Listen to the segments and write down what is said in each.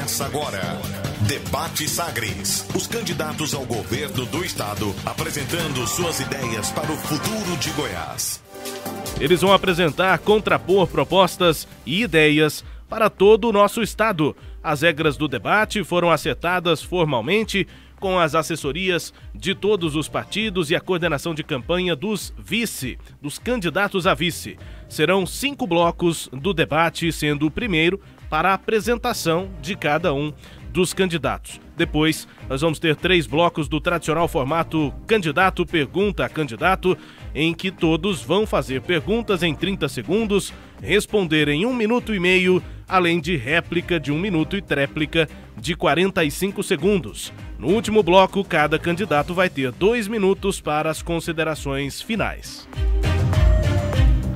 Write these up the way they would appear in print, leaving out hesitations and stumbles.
Começa agora. Debate Sagres. Os candidatos ao governo do estado apresentando suas ideias para o futuro de Goiás. Eles vão apresentar, contrapor propostas e ideias para todo o nosso estado. As regras do debate foram acertadas formalmente com as assessorias de todos os partidos e a coordenação de campanha dos candidatos a vice. Serão 5 blocos do debate, sendo o primeiro para a apresentação de cada um dos candidatos. Depois, nós vamos ter 3 blocos do tradicional formato candidato pergunta a candidato, em que todos vão fazer perguntas em 30 segundos, responder em 1 minuto e meio, além de réplica de 1 minuto e tréplica de 45 segundos. No último bloco, cada candidato vai ter 2 minutos para as considerações finais.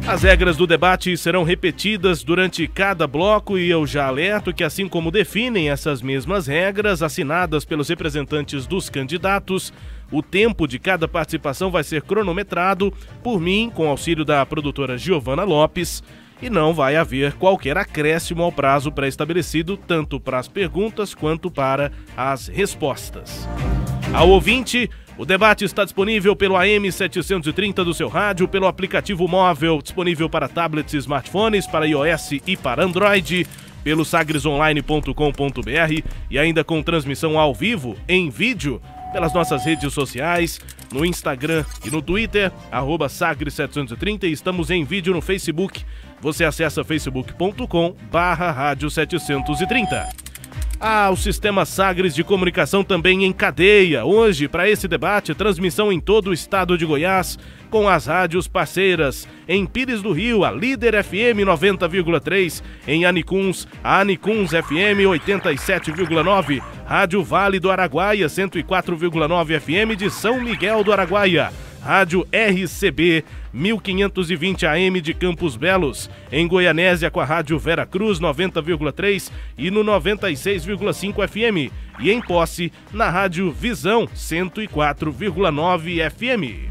As regras do debate serão repetidas durante cada bloco e eu já alerto que, assim como definem essas mesmas regras assinadas pelos representantes dos candidatos, o tempo de cada participação vai ser cronometrado por mim, com auxílio da produtora Giovana Lopes, e não vai haver qualquer acréscimo ao prazo pré-estabelecido, tanto para as perguntas quanto para as respostas. Ao ouvinte, o debate está disponível pelo AM 730 do seu rádio, pelo aplicativo móvel disponível para tablets e smartphones, para iOS e para Android, pelo sagresonline.com.br e ainda com transmissão ao vivo, em vídeo, pelas nossas redes sociais, no Instagram e no Twitter, @sagres730, e estamos em vídeo no Facebook. Você acessa facebook.com/rádio 730. O sistema Sagres de comunicação também em cadeia. Hoje, para esse debate, transmissão em todo o estado de Goiás, com as rádios parceiras. Em Pires do Rio, a Líder FM 90,3. Em Anicuns, a Anicuns FM 87,9. Rádio Vale do Araguaia, 104,9 FM de São Miguel do Araguaia. Rádio RCB 1520 AM de Campos Belos, em Goianésia com a Rádio Vera Cruz 90,3 e no 96,5 FM, e em Posse na Rádio Visão 104,9 FM.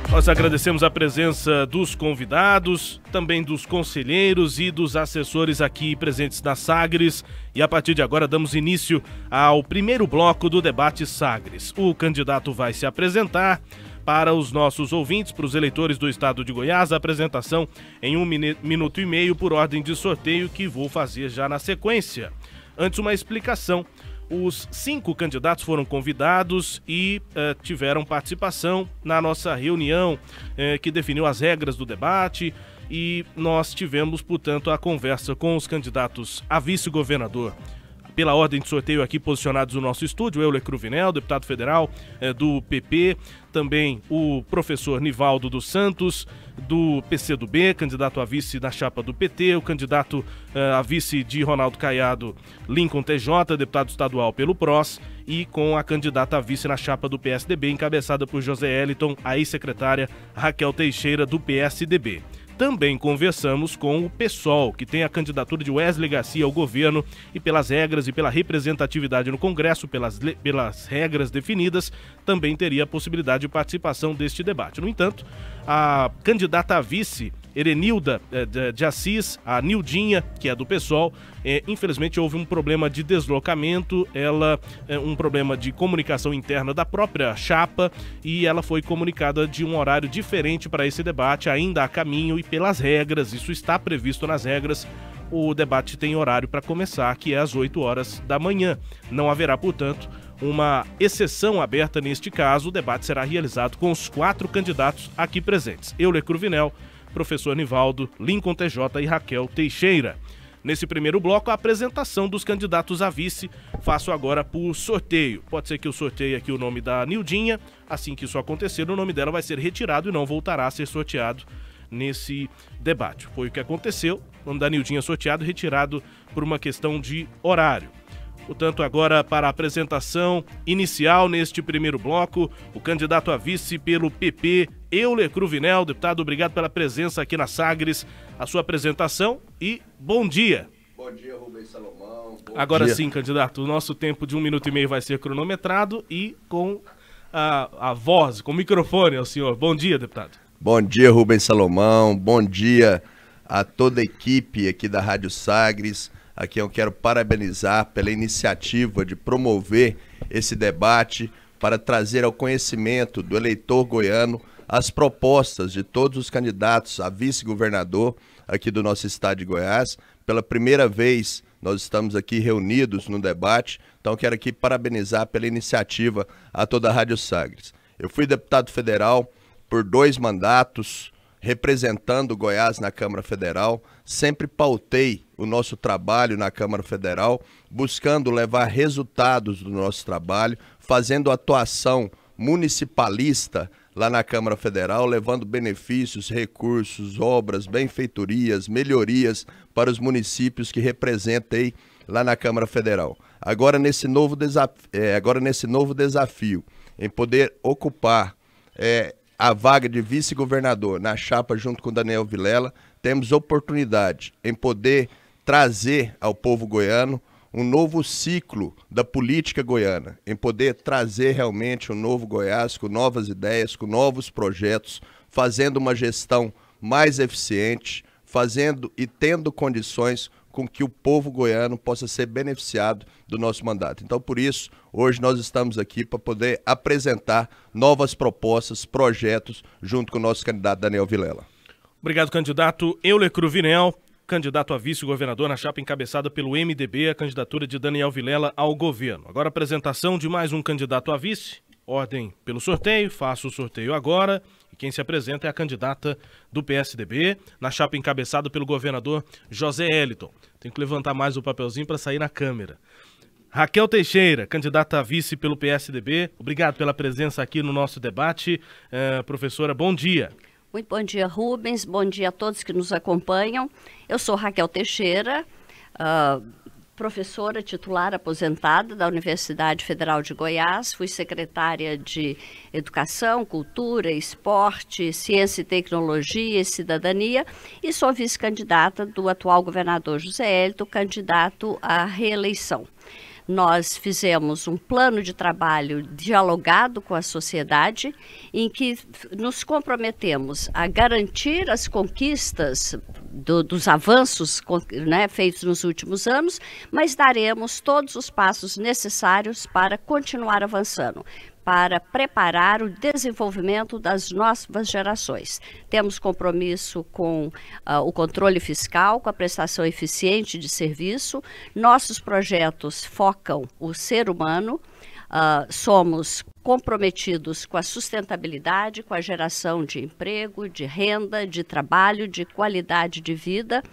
Nós agradecemos a presença dos convidados, também dos conselheiros e dos assessores aqui presentes na Sagres. E a partir de agora damos início ao primeiro bloco do debate Sagres. O candidato vai se apresentar para os nossos ouvintes, para os eleitores do estado de Goiás, a apresentação em 1 minuto e meio por ordem de sorteio, que vou fazer já na sequência. Antes, uma explicação. Os 5 candidatos foram convidados e tiveram participação na nossa reunião que definiu as regras do debate, e nós tivemos, portanto, a conversa com os candidatos a vice-governador. Pela ordem de sorteio aqui posicionados no nosso estúdio, Euler Cruvinel, deputado federal do PP, também o professor Nivaldo dos Santos, do PCdoB, candidato a vice na chapa do PT, o candidato a vice de Ronaldo Caiado, Lincoln TJ, deputado estadual pelo PROS, e com a candidata a vice na chapa do PSDB, encabeçada por José Eliton, a ex-secretária Raquel Teixeira, do PSDB. Também conversamos com o PSOL, que tem a candidatura de Wesley Garcia ao governo, e pelas regras e pela representatividade no Congresso, pelas regras definidas, também teria a possibilidade de participação deste debate. No entanto, a candidata a vice, Erenilda de Assis, a Nildinha, que é do PSOL, infelizmente houve um problema de deslocamento, um problema de comunicação interna da própria chapa, e ela foi comunicada de um horário diferente para esse debate, ainda a caminho, e pelas regras, isso está previsto nas regras, o debate tem horário para começar, que é às 8 horas da manhã. Não haverá, portanto, uma exceção aberta neste caso. O debate será realizado com os 4 candidatos aqui presentes: Euler Cruvinel, professor Nivaldo, Lincoln TJ e Raquel Teixeira. Nesse primeiro bloco, a apresentação dos candidatos a vice. Faço agora por sorteio. Pode ser que eu sorteie aqui o nome da Nildinha. Assim que isso acontecer, o nome dela vai ser retirado e não voltará a ser sorteado nesse debate. Foi o que aconteceu. O nome da Nildinha sorteado e retirado por uma questão de horário. Portanto, agora para a apresentação inicial neste primeiro bloco, o candidato a vice pelo PP, Euler Cruvinel. Deputado, obrigado pela presença aqui na Sagres. A sua apresentação e bom dia. Bom dia, Rubens Salomão. Agora sim, candidato, o nosso tempo de 1 minuto e meio vai ser cronometrado e com a voz, com o microfone ao senhor. Bom dia, deputado. Bom dia, Rubens Salomão. Bom dia a toda a equipe aqui da Rádio Sagres, aqui eu quero parabenizar pela iniciativa de promover esse debate para trazer ao conhecimento do eleitor goiano as propostas de todos os candidatos a vice-governador aqui do nosso estado de Goiás. Pela primeira vez nós estamos aqui reunidos no debate, então quero aqui parabenizar pela iniciativa a toda a Rádio Sagres. Eu fui deputado federal por 2 mandatos, representando Goiás na Câmara Federal, sempre pautei o nosso trabalho na Câmara Federal, buscando levar resultados do nosso trabalho, fazendo atuação municipalista lá na Câmara Federal, levando benefícios, recursos, obras, benfeitorias, melhorias para os municípios que representei lá na Câmara Federal. Agora nesse novo desafio, em poder ocupar a vaga de vice-governador na chapa junto com Daniel Vilela, temos oportunidade em poder trazer ao povo goiano um novo ciclo da política goiana, em poder trazer realmente um novo Goiás com novas ideias, com novos projetos, fazendo uma gestão mais eficiente, fazendo e tendo condições com que o povo goiano possa ser beneficiado do nosso mandato. Então, por isso, hoje nós estamos aqui para poder apresentar novas propostas, projetos, junto com o nosso candidato Daniel Vilela. Obrigado, candidato Euler Cruvinel, candidato a vice-governador na chapa encabeçada pelo MDB, a candidatura de Daniel Vilela ao governo. Agora a apresentação de mais um candidato a vice, ordem pelo sorteio, faço o sorteio agora. Quem se apresenta é a candidata do PSDB, na chapa encabeçada pelo governador José Eliton. Tem que levantar mais o papelzinho para sair na câmera. Raquel Teixeira, candidata a vice pelo PSDB. Obrigado pela presença aqui no nosso debate. Professora, bom dia. Muito bom dia, Rubens. Bom dia a todos que nos acompanham. Eu sou Raquel Teixeira, professora titular aposentada da Universidade Federal de Goiás, fui secretária de Educação, Cultura, Esporte, Ciência e Tecnologia e Cidadania e sou vice-candidata do atual governador José Eliton, candidato à reeleição. Nós fizemos um plano de trabalho dialogado com a sociedade, em que nos comprometemos a garantir as conquistas dos avanços, né, feitos nos últimos anos, mas daremos todos os passos necessários para continuar avançando, para preparar o desenvolvimento das novas gerações. Temos compromisso com o controle fiscal, com a prestação eficiente de serviço. Nossos projetos focam o ser humano. Somos comprometidos com a sustentabilidade, com a geração de emprego, de renda, de trabalho, de qualidade de vida.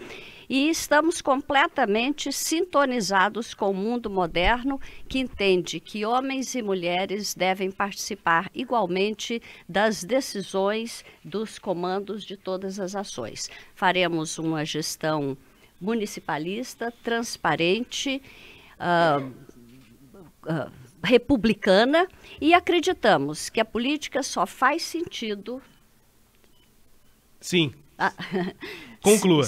E estamos completamente sintonizados com o mundo moderno, que entende que homens e mulheres devem participar igualmente das decisões, dos comandos de todas as ações. Faremos uma gestão municipalista, transparente, republicana, e acreditamos que a política só faz sentido... Sim. Conclua.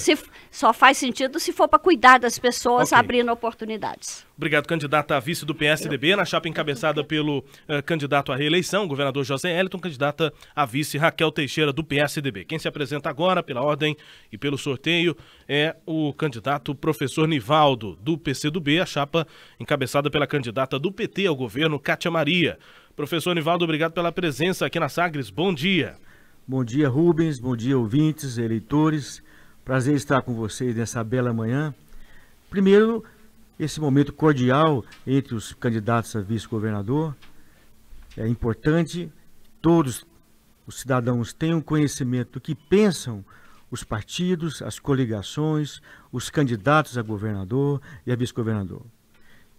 Só faz sentido se for para cuidar das pessoas, okay, abrindo oportunidades. Obrigado, candidata a vice do PSDB, na chapa encabeçada pelo candidato à reeleição, o governador José Eliton, candidata a vice Raquel Teixeira do PSDB. Quem se apresenta agora, pela ordem e pelo sorteio, é o candidato professor Nivaldo, do PCdoB, a chapa encabeçada pela candidata do PT ao governo, Cátia Maria. Professor Nivaldo, obrigado pela presença aqui na Sagres. Bom dia. Bom dia, Rubens. Bom dia, ouvintes, eleitores. Prazer estar com vocês nessa bela manhã. Primeiro, esse momento cordial entre os candidatos a vice-governador. É importante todos os cidadãos tenham conhecimento do que pensam os partidos, as coligações, os candidatos a governador e a vice-governador.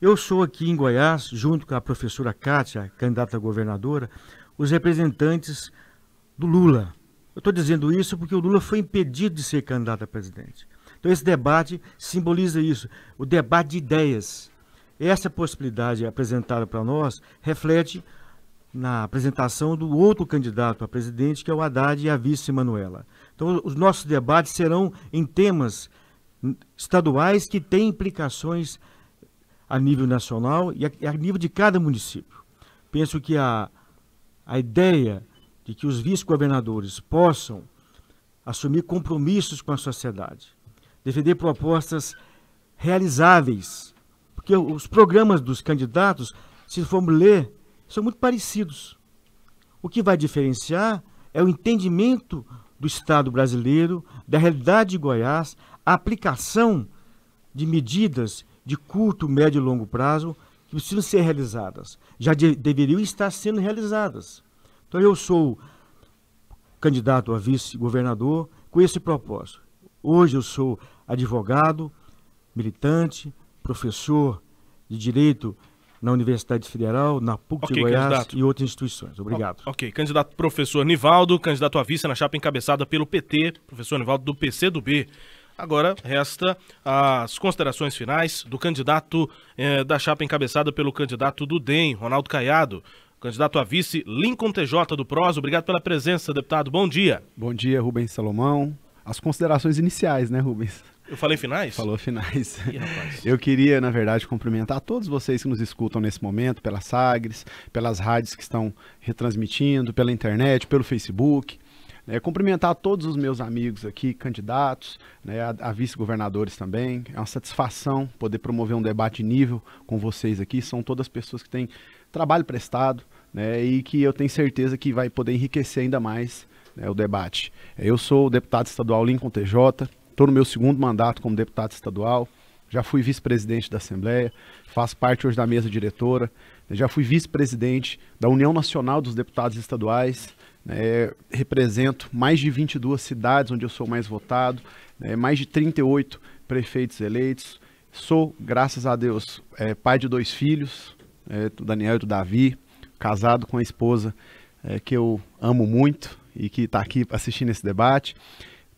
Eu sou aqui em Goiás, junto com a professora Cátia, candidata a governadora, os representantes do Lula. Eu estou dizendo isso porque o Lula foi impedido de ser candidato a presidente. Então esse debate simboliza isso, o debate de ideias. Essa possibilidade apresentada para nós reflete na apresentação do outro candidato a presidente, que é o Haddad, e a vice Manuela. Então os nossos debates serão em temas estaduais que têm implicações a nível nacional e a nível de cada município. Penso que a ideia de que os vice-governadores possam assumir compromissos com a sociedade, defender propostas realizáveis. Porque os programas dos candidatos, se formos ler, são muito parecidos. O que vai diferenciar é o entendimento do Estado brasileiro, da realidade de Goiás, a aplicação de medidas de curto, médio e longo prazo que precisam ser realizadas. Já deveriam estar sendo realizadas. Então eu sou candidato a vice-governador com esse propósito. Hoje eu sou advogado, militante, professor de Direito na Universidade Federal, na PUC de Goiás candidato. E outras instituições. Obrigado. Ok, candidato professor Nivaldo, candidato a vice na chapa encabeçada pelo PT, professor Nivaldo do PCdoB. Agora resta as considerações finais do candidato da chapa encabeçada pelo candidato do DEM, Ronaldo Caiado. Candidato a vice, Lincoln TJ do PROS. Obrigado pela presença, deputado. Bom dia. Bom dia, Rubens Salomão. As considerações iniciais, né, Rubens? Eu falei finais? Falou finais. Ih, rapaz. Eu queria, na verdade, cumprimentar todos vocês que nos escutam nesse momento, pelas Sagres, pelas rádios que estão retransmitindo, pela internet, pelo Facebook. Cumprimentar todos os meus amigos aqui, candidatos, a vice-governadores também. É uma satisfação poder promover um debate de nível com vocês aqui. São todas pessoas que têm trabalho prestado, e que eu tenho certeza que vai poder enriquecer ainda mais o debate. Eu sou o deputado estadual Lincoln TJ, estou no meu segundo mandato como deputado estadual, já fui vice-presidente da Assembleia, faço parte hoje da mesa diretora, já fui vice-presidente da União Nacional dos Deputados Estaduais, represento mais de 22 cidades onde eu sou mais votado, mais de 38 prefeitos eleitos, sou, graças a Deus, pai de 2 filhos, do Daniel e do Davi, casado com a esposa que eu amo muito e que está aqui assistindo esse debate.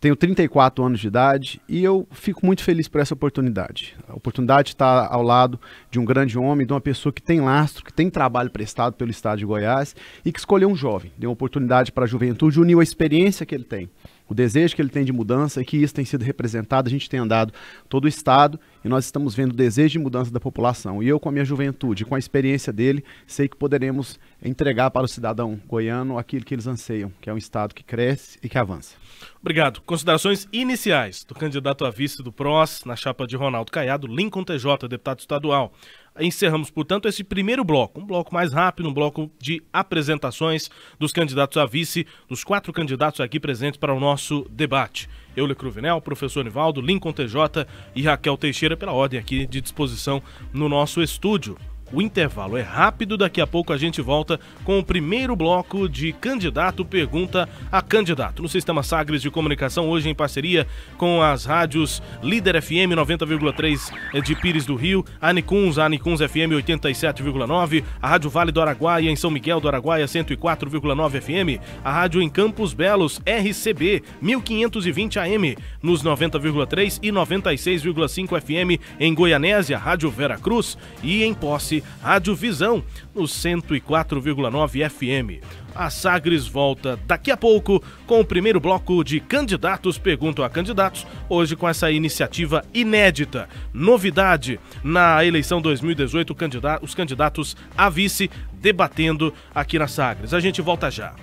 Tenho 34 anos de idade e eu fico muito feliz por essa oportunidade. A oportunidade de estar ao lado de um grande homem, de uma pessoa que tem lastro, que tem trabalho prestado pelo estado de Goiás e que escolheu um jovem. Deu uma oportunidade para a juventude, uniu a experiência que ele tem, o desejo que ele tem de mudança e que isso tem sido representado. A gente tem andado todo o estado e nós estamos vendo o desejo de mudança da população. E eu, com a minha juventude, com a experiência dele, sei que poderemos entregar para o cidadão goiano aquilo que eles anseiam, que é um estado que cresce e que avança. Obrigado. Considerações iniciais do candidato a vice do PROS, na chapa de Ronaldo Caiado, Lincoln TJ, deputado estadual. Encerramos, portanto, esse primeiro bloco, um bloco mais rápido, um bloco de apresentações dos candidatos a vice, dos 4 candidatos aqui presentes para o nosso debate. Euler Cruvinel, professor Nivaldo, Lincoln TJ e Raquel Teixeira, pela ordem aqui de disposição no nosso estúdio. O intervalo é rápido, daqui a pouco a gente volta com o primeiro bloco de Candidato Pergunta a Candidato. No Sistema Sagres de Comunicação, hoje em parceria com as rádios Líder FM 90,3 de Pires do Rio, a Anicuns FM 87,9, a Rádio Vale do Araguaia em São Miguel do Araguaia 104,9 FM, a Rádio em Campos Belos RCB 1520 AM nos 90,3 e 96,5 FM em Goianésia, Rádio Vera Cruz e em Posse, Rádio Visão, no 104,9 FM. A Sagres volta daqui a pouco com o primeiro bloco de Candidatos Perguntam a Candidatos, hoje com essa iniciativa inédita, novidade na eleição 2018, os candidatos a vice debatendo aqui na Sagres. A gente volta já.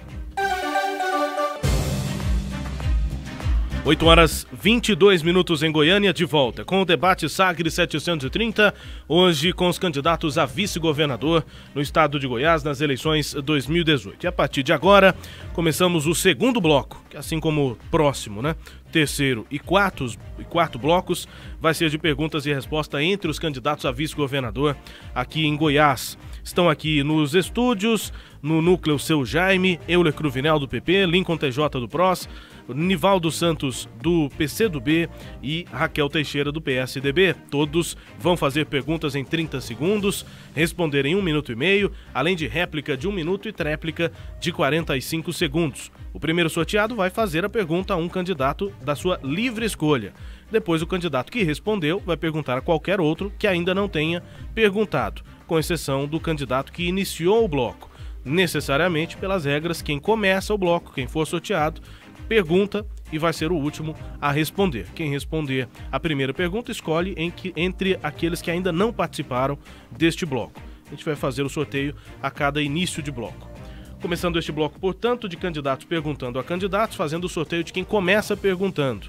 8h22 em Goiânia, de volta com o debate Sagres 730, hoje com os candidatos a vice-governador no estado de Goiás nas eleições 2018. E a partir de agora, começamos o segundo bloco, que assim como o próximo, terceiro e quarto blocos, vai ser de perguntas e respostas entre os candidatos a vice-governador aqui em Goiás. Estão aqui nos estúdios, no núcleo Seu Jaime, Euler Cruvinel do PP, Lincoln TJ do PROS, Nivaldo Santos do PCdoB e Raquel Teixeira do PSDB. Todos vão fazer perguntas em 30 segundos, responder em 1 minuto e meio, além de réplica de 1 minuto e tréplica de 45 segundos. O primeiro sorteado vai fazer a pergunta a um candidato da sua livre escolha. Depois o candidato que respondeu vai perguntar a qualquer outro que ainda não tenha perguntado, com exceção do candidato que iniciou o bloco. Necessariamente, pelas regras, quem começa o bloco, quem for sorteado, pergunta e vai ser o último a responder. Quem responder a primeira pergunta escolhe entre aqueles que ainda não participaram deste bloco. A gente vai fazer o sorteio a cada início de bloco. Começando este bloco, portanto, de candidatos perguntando a candidatos, fazendo o sorteio de quem começa perguntando.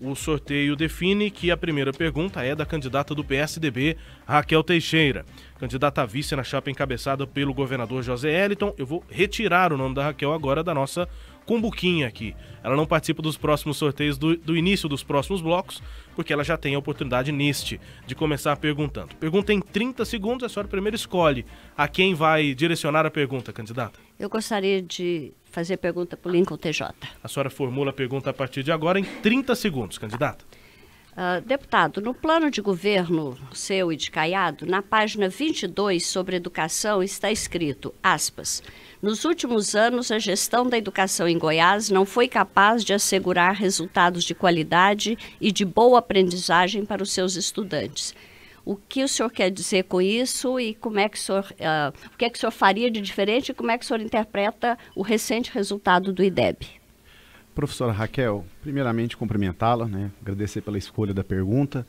O sorteio define que a primeira pergunta é da candidata do PSDB, Raquel Teixeira. Candidata a vice na chapa encabeçada pelo governador José Eliton. Eu vou retirar o nome da Raquel agora da nossa cumbuquinha aqui. Ela não participa dos próximos sorteios do início dos próximos blocos, porque ela já tem a oportunidade neste de começar perguntando. Pergunta em 30 segundos, a senhora primeiro escolhe a quem vai direcionar a pergunta, candidata. Eu gostaria de fazer pergunta para o Lincoln TJ. A senhora formula a pergunta a partir de agora em 30 segundos, candidata. Deputado, no plano de governo seu e de Caiado, na página 22 sobre educação está escrito, aspas, nos últimos anos a gestão da educação em Goiás não foi capaz de assegurar resultados de qualidade e de boa aprendizagem para os seus estudantes. O que o senhor quer dizer com isso e como é que o que é que o senhor faria de diferente e como é que o senhor interpreta o recente resultado do IDEB? Professora Raquel, primeiramente cumprimentá-la, né? Agradecer pela escolha da pergunta.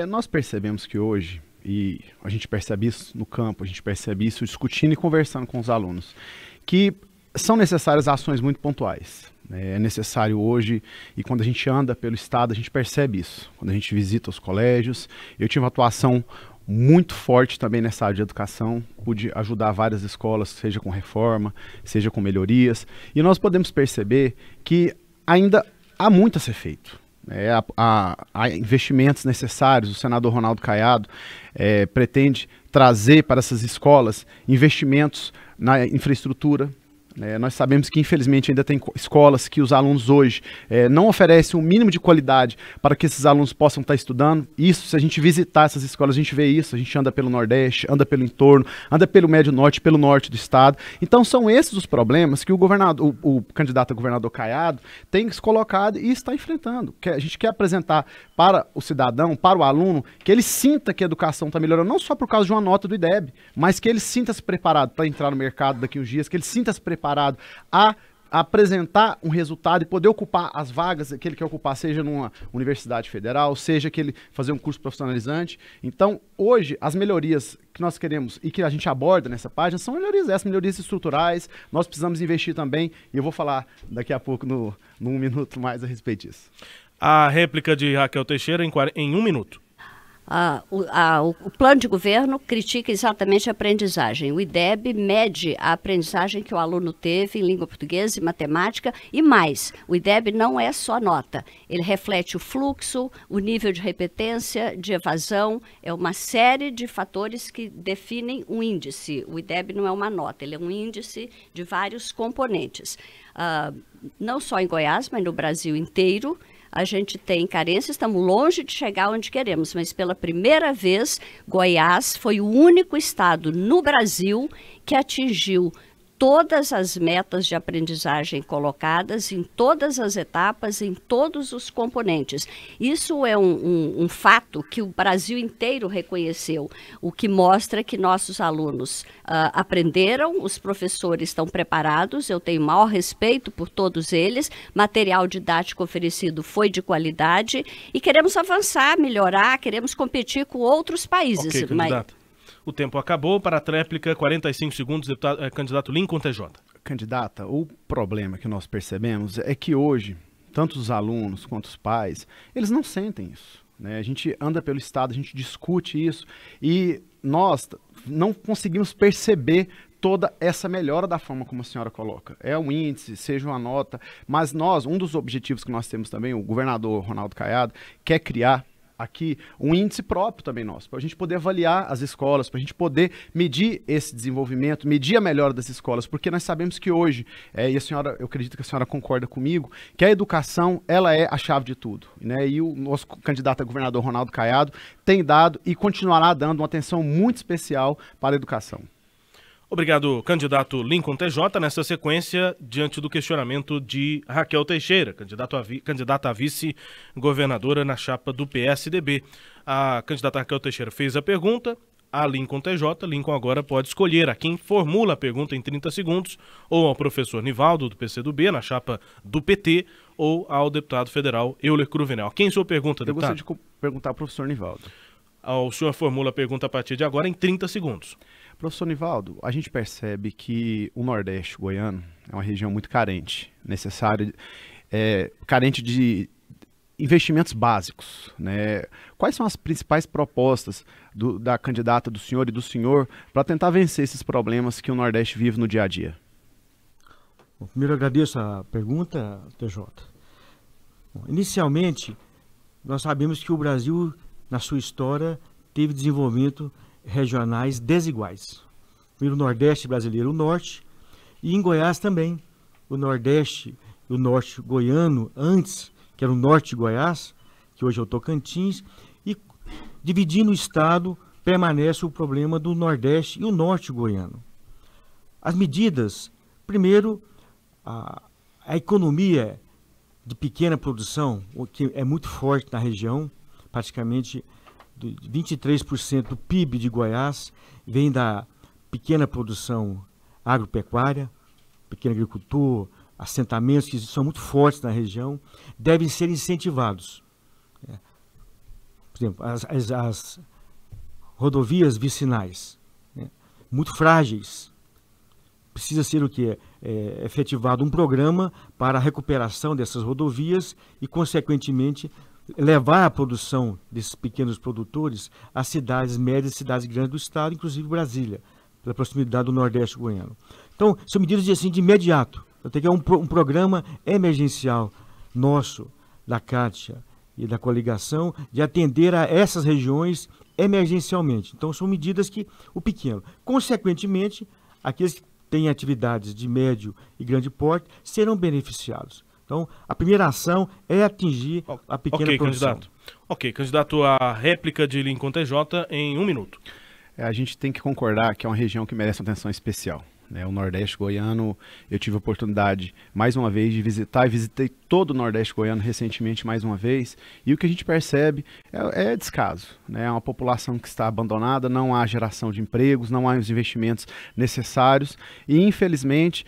Nós percebemos que hoje, e a gente percebe isso no campo, a gente percebe isso discutindo e conversando com os alunos, que são necessárias ações muito pontuais. É necessário hoje, e quando a gente anda pelo estado, a gente percebe isso. Quando a gente visita os colégios, eu tive uma atuação muito forte também nessa área de educação, pude ajudar várias escolas, seja com reforma, seja com melhorias, e nós podemos perceber que ainda há muito a ser feito. Há investimentos necessários. O senador Ronaldo Caiado pretende trazer para essas escolas investimentos na infraestrutura. Nós sabemos que, infelizmente, ainda tem escolas que os alunos hoje não oferecem um mínimo de qualidade para que esses alunos possam estar estudando. Isso, se a gente visitar essas escolas, a gente vê isso. A gente anda pelo Nordeste, anda pelo entorno, anda pelo Médio Norte, pelo Norte do Estado. Então, são esses os problemas que o candidato a governador Caiado tem se colocado e está enfrentando. A gente quer apresentar para o cidadão, para o aluno, que ele sinta que a educação está melhorando, não só por causa de uma nota do IDEB, mas que ele sinta-se preparado para entrar no mercado daqui a uns dias, que ele sinta-se preparado a apresentar um resultado e poder ocupar as vagas que ele quer ocupar, seja numa universidade federal, seja que ele fazer um curso profissionalizante. Então, hoje, as melhorias que nós queremos e que a gente aborda nessa página são melhorias estruturais. Nós precisamos investir também, e eu vou falar daqui a pouco, num minuto mais, a respeito disso. A réplica de Raquel Teixeira em 1 minuto. O plano de governo critica exatamente a aprendizagem. O IDEB mede a aprendizagem que o aluno teve em língua portuguesa e matemática e mais. O IDEB não é só nota. Ele reflete o fluxo, o nível de repetência, de evasão. É uma série de fatores que definem um índice. O IDEB não é uma nota, ele é um índice de vários componentes. Não só em Goiás, mas no Brasil inteiro. A gente tem carência, estamos longe de chegar onde queremos, mas pela primeira vez, Goiás foi o único estado no Brasil que atingiu todas as metas de aprendizagem colocadas em todas as etapas, em todos os componentes. Isso é um fato que o Brasil inteiro reconheceu, o que mostra que nossos alunos aprenderam, os professores estão preparados, eu tenho maior respeito por todos eles, material didático oferecido foi de qualidade e queremos avançar, melhorar, queremos competir com outros países. Ok, candidata. O tempo acabou. Para a tréplica, 45 segundos, candidato Lincoln TJ. Candidata, o problema que nós percebemos é que hoje, tanto os alunos quanto os pais, eles não sentem isso. A gente anda pelo estado, a gente discute isso e nós não conseguimos perceber toda essa melhora da forma como a senhora coloca. É um índice, seja uma nota, mas um dos objetivos que nós temos também, o governador Ronaldo Caiado, quer criar aqui um índice próprio também nosso, para a gente poder avaliar as escolas, para a gente poder medir esse desenvolvimento, medir a melhora das escolas, porque nós sabemos que hoje, e a senhora, eu acredito que a senhora concorda comigo, que a educação, ela é a chave de tudo, e o nosso candidato a governador Ronaldo Caiado tem dado e continuará dando uma atenção muito especial para a educação. Obrigado, candidato Lincoln TJ. Nessa sequência, diante do questionamento de Raquel Teixeira, candidata a vice-governadora na chapa do PSDB. A candidata Raquel Teixeira fez a pergunta a Lincoln TJ. Lincoln agora pode escolher a quem formula a pergunta em 30 segundos, ou ao professor Nivaldo, do PCdoB, na chapa do PT, ou ao deputado federal Euler Cruvinel. A quem sua pergunta, deputado? Eu gostaria de perguntar ao professor Nivaldo. O senhor formula a pergunta a partir de agora em 30 segundos. Professor Nivaldo, a gente percebe que o Nordeste goiano é uma região muito carente, carente de investimentos básicos, né? Quais são as principais propostas da candidata do senhor e do senhor para tentar vencer esses problemas que o Nordeste vive no dia a dia? Bom, primeiro agradeço a pergunta, TJ. Bom, inicialmente, nós sabemos que o Brasil, na sua história, teve desenvolvimento regionais desiguais. Primeiro o Nordeste brasileiro, o Norte, e em Goiás também, o Nordeste e o Norte goiano, antes, que era o Norte de Goiás, que hoje é o Tocantins, e dividindo o estado, permanece o problema do Nordeste e o Norte goiano. As medidas, primeiro, a economia de pequena produção, que é muito forte na região, praticamente 23% do PIB de Goiás vem da pequena produção agropecuária, pequeno agricultor, assentamentos que são muito fortes na região, devem ser incentivados. Por exemplo, as rodovias vicinais, né, muito frágeis. Precisa ser o que? Efetivado um programa para a recuperação dessas rodovias e, consequentemente, levar a produção desses pequenos produtores às cidades médias e cidades grandes do estado, inclusive Brasília, pela proximidade do Nordeste goiano. Então, são medidas de imediato. Então, tem que um programa emergencial nosso, da Cátia e da coligação, de atender a essas regiões emergencialmente. Então, são medidas que o pequeno. Consequentemente, aqueles que têm atividades de médio e grande porte serão beneficiados. Então, a primeira ação é atingir a pequena produção. Candidato. Ok, candidato, a réplica de Lincoln TJ em 1 minuto. A gente tem que concordar que é uma região que merece uma atenção especial. O Nordeste goiano, eu tive a oportunidade mais uma vez de visitar e visitei todo o Nordeste goiano recentemente mais uma vez, e o que a gente percebe é descaso, né? É uma população que está abandonada, não há geração de empregos, não há os investimentos necessários e infelizmente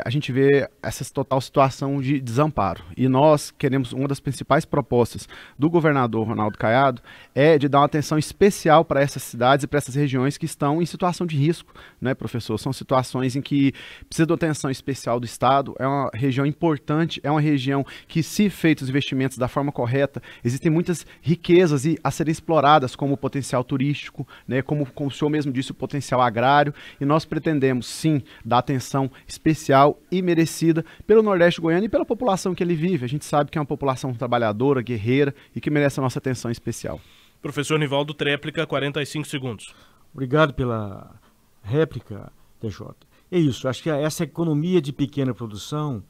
a gente vê essa total situação de desamparo, e nós queremos, uma das principais propostas do governador Ronaldo Caiado é de dar uma atenção especial para essas cidades e para essas regiões que estão em situação de risco, né, professor? São situações em que precisa de uma atenção especial do Estado, é uma região importante, é uma região que, se feitos os investimentos da forma correta, existem muitas riquezas a serem exploradas, como o potencial turístico, né, como o senhor mesmo disse, o potencial agrário, e nós pretendemos, sim, dar atenção especial e merecida pelo Nordeste goiano e pela população que ele vive. A gente sabe que é uma população trabalhadora, guerreira e que merece a nossa atenção especial. Professor Nivaldo Tréplica, 45 segundos. Obrigado pela réplica, TJ. É isso, acho que essa economia de pequena produção,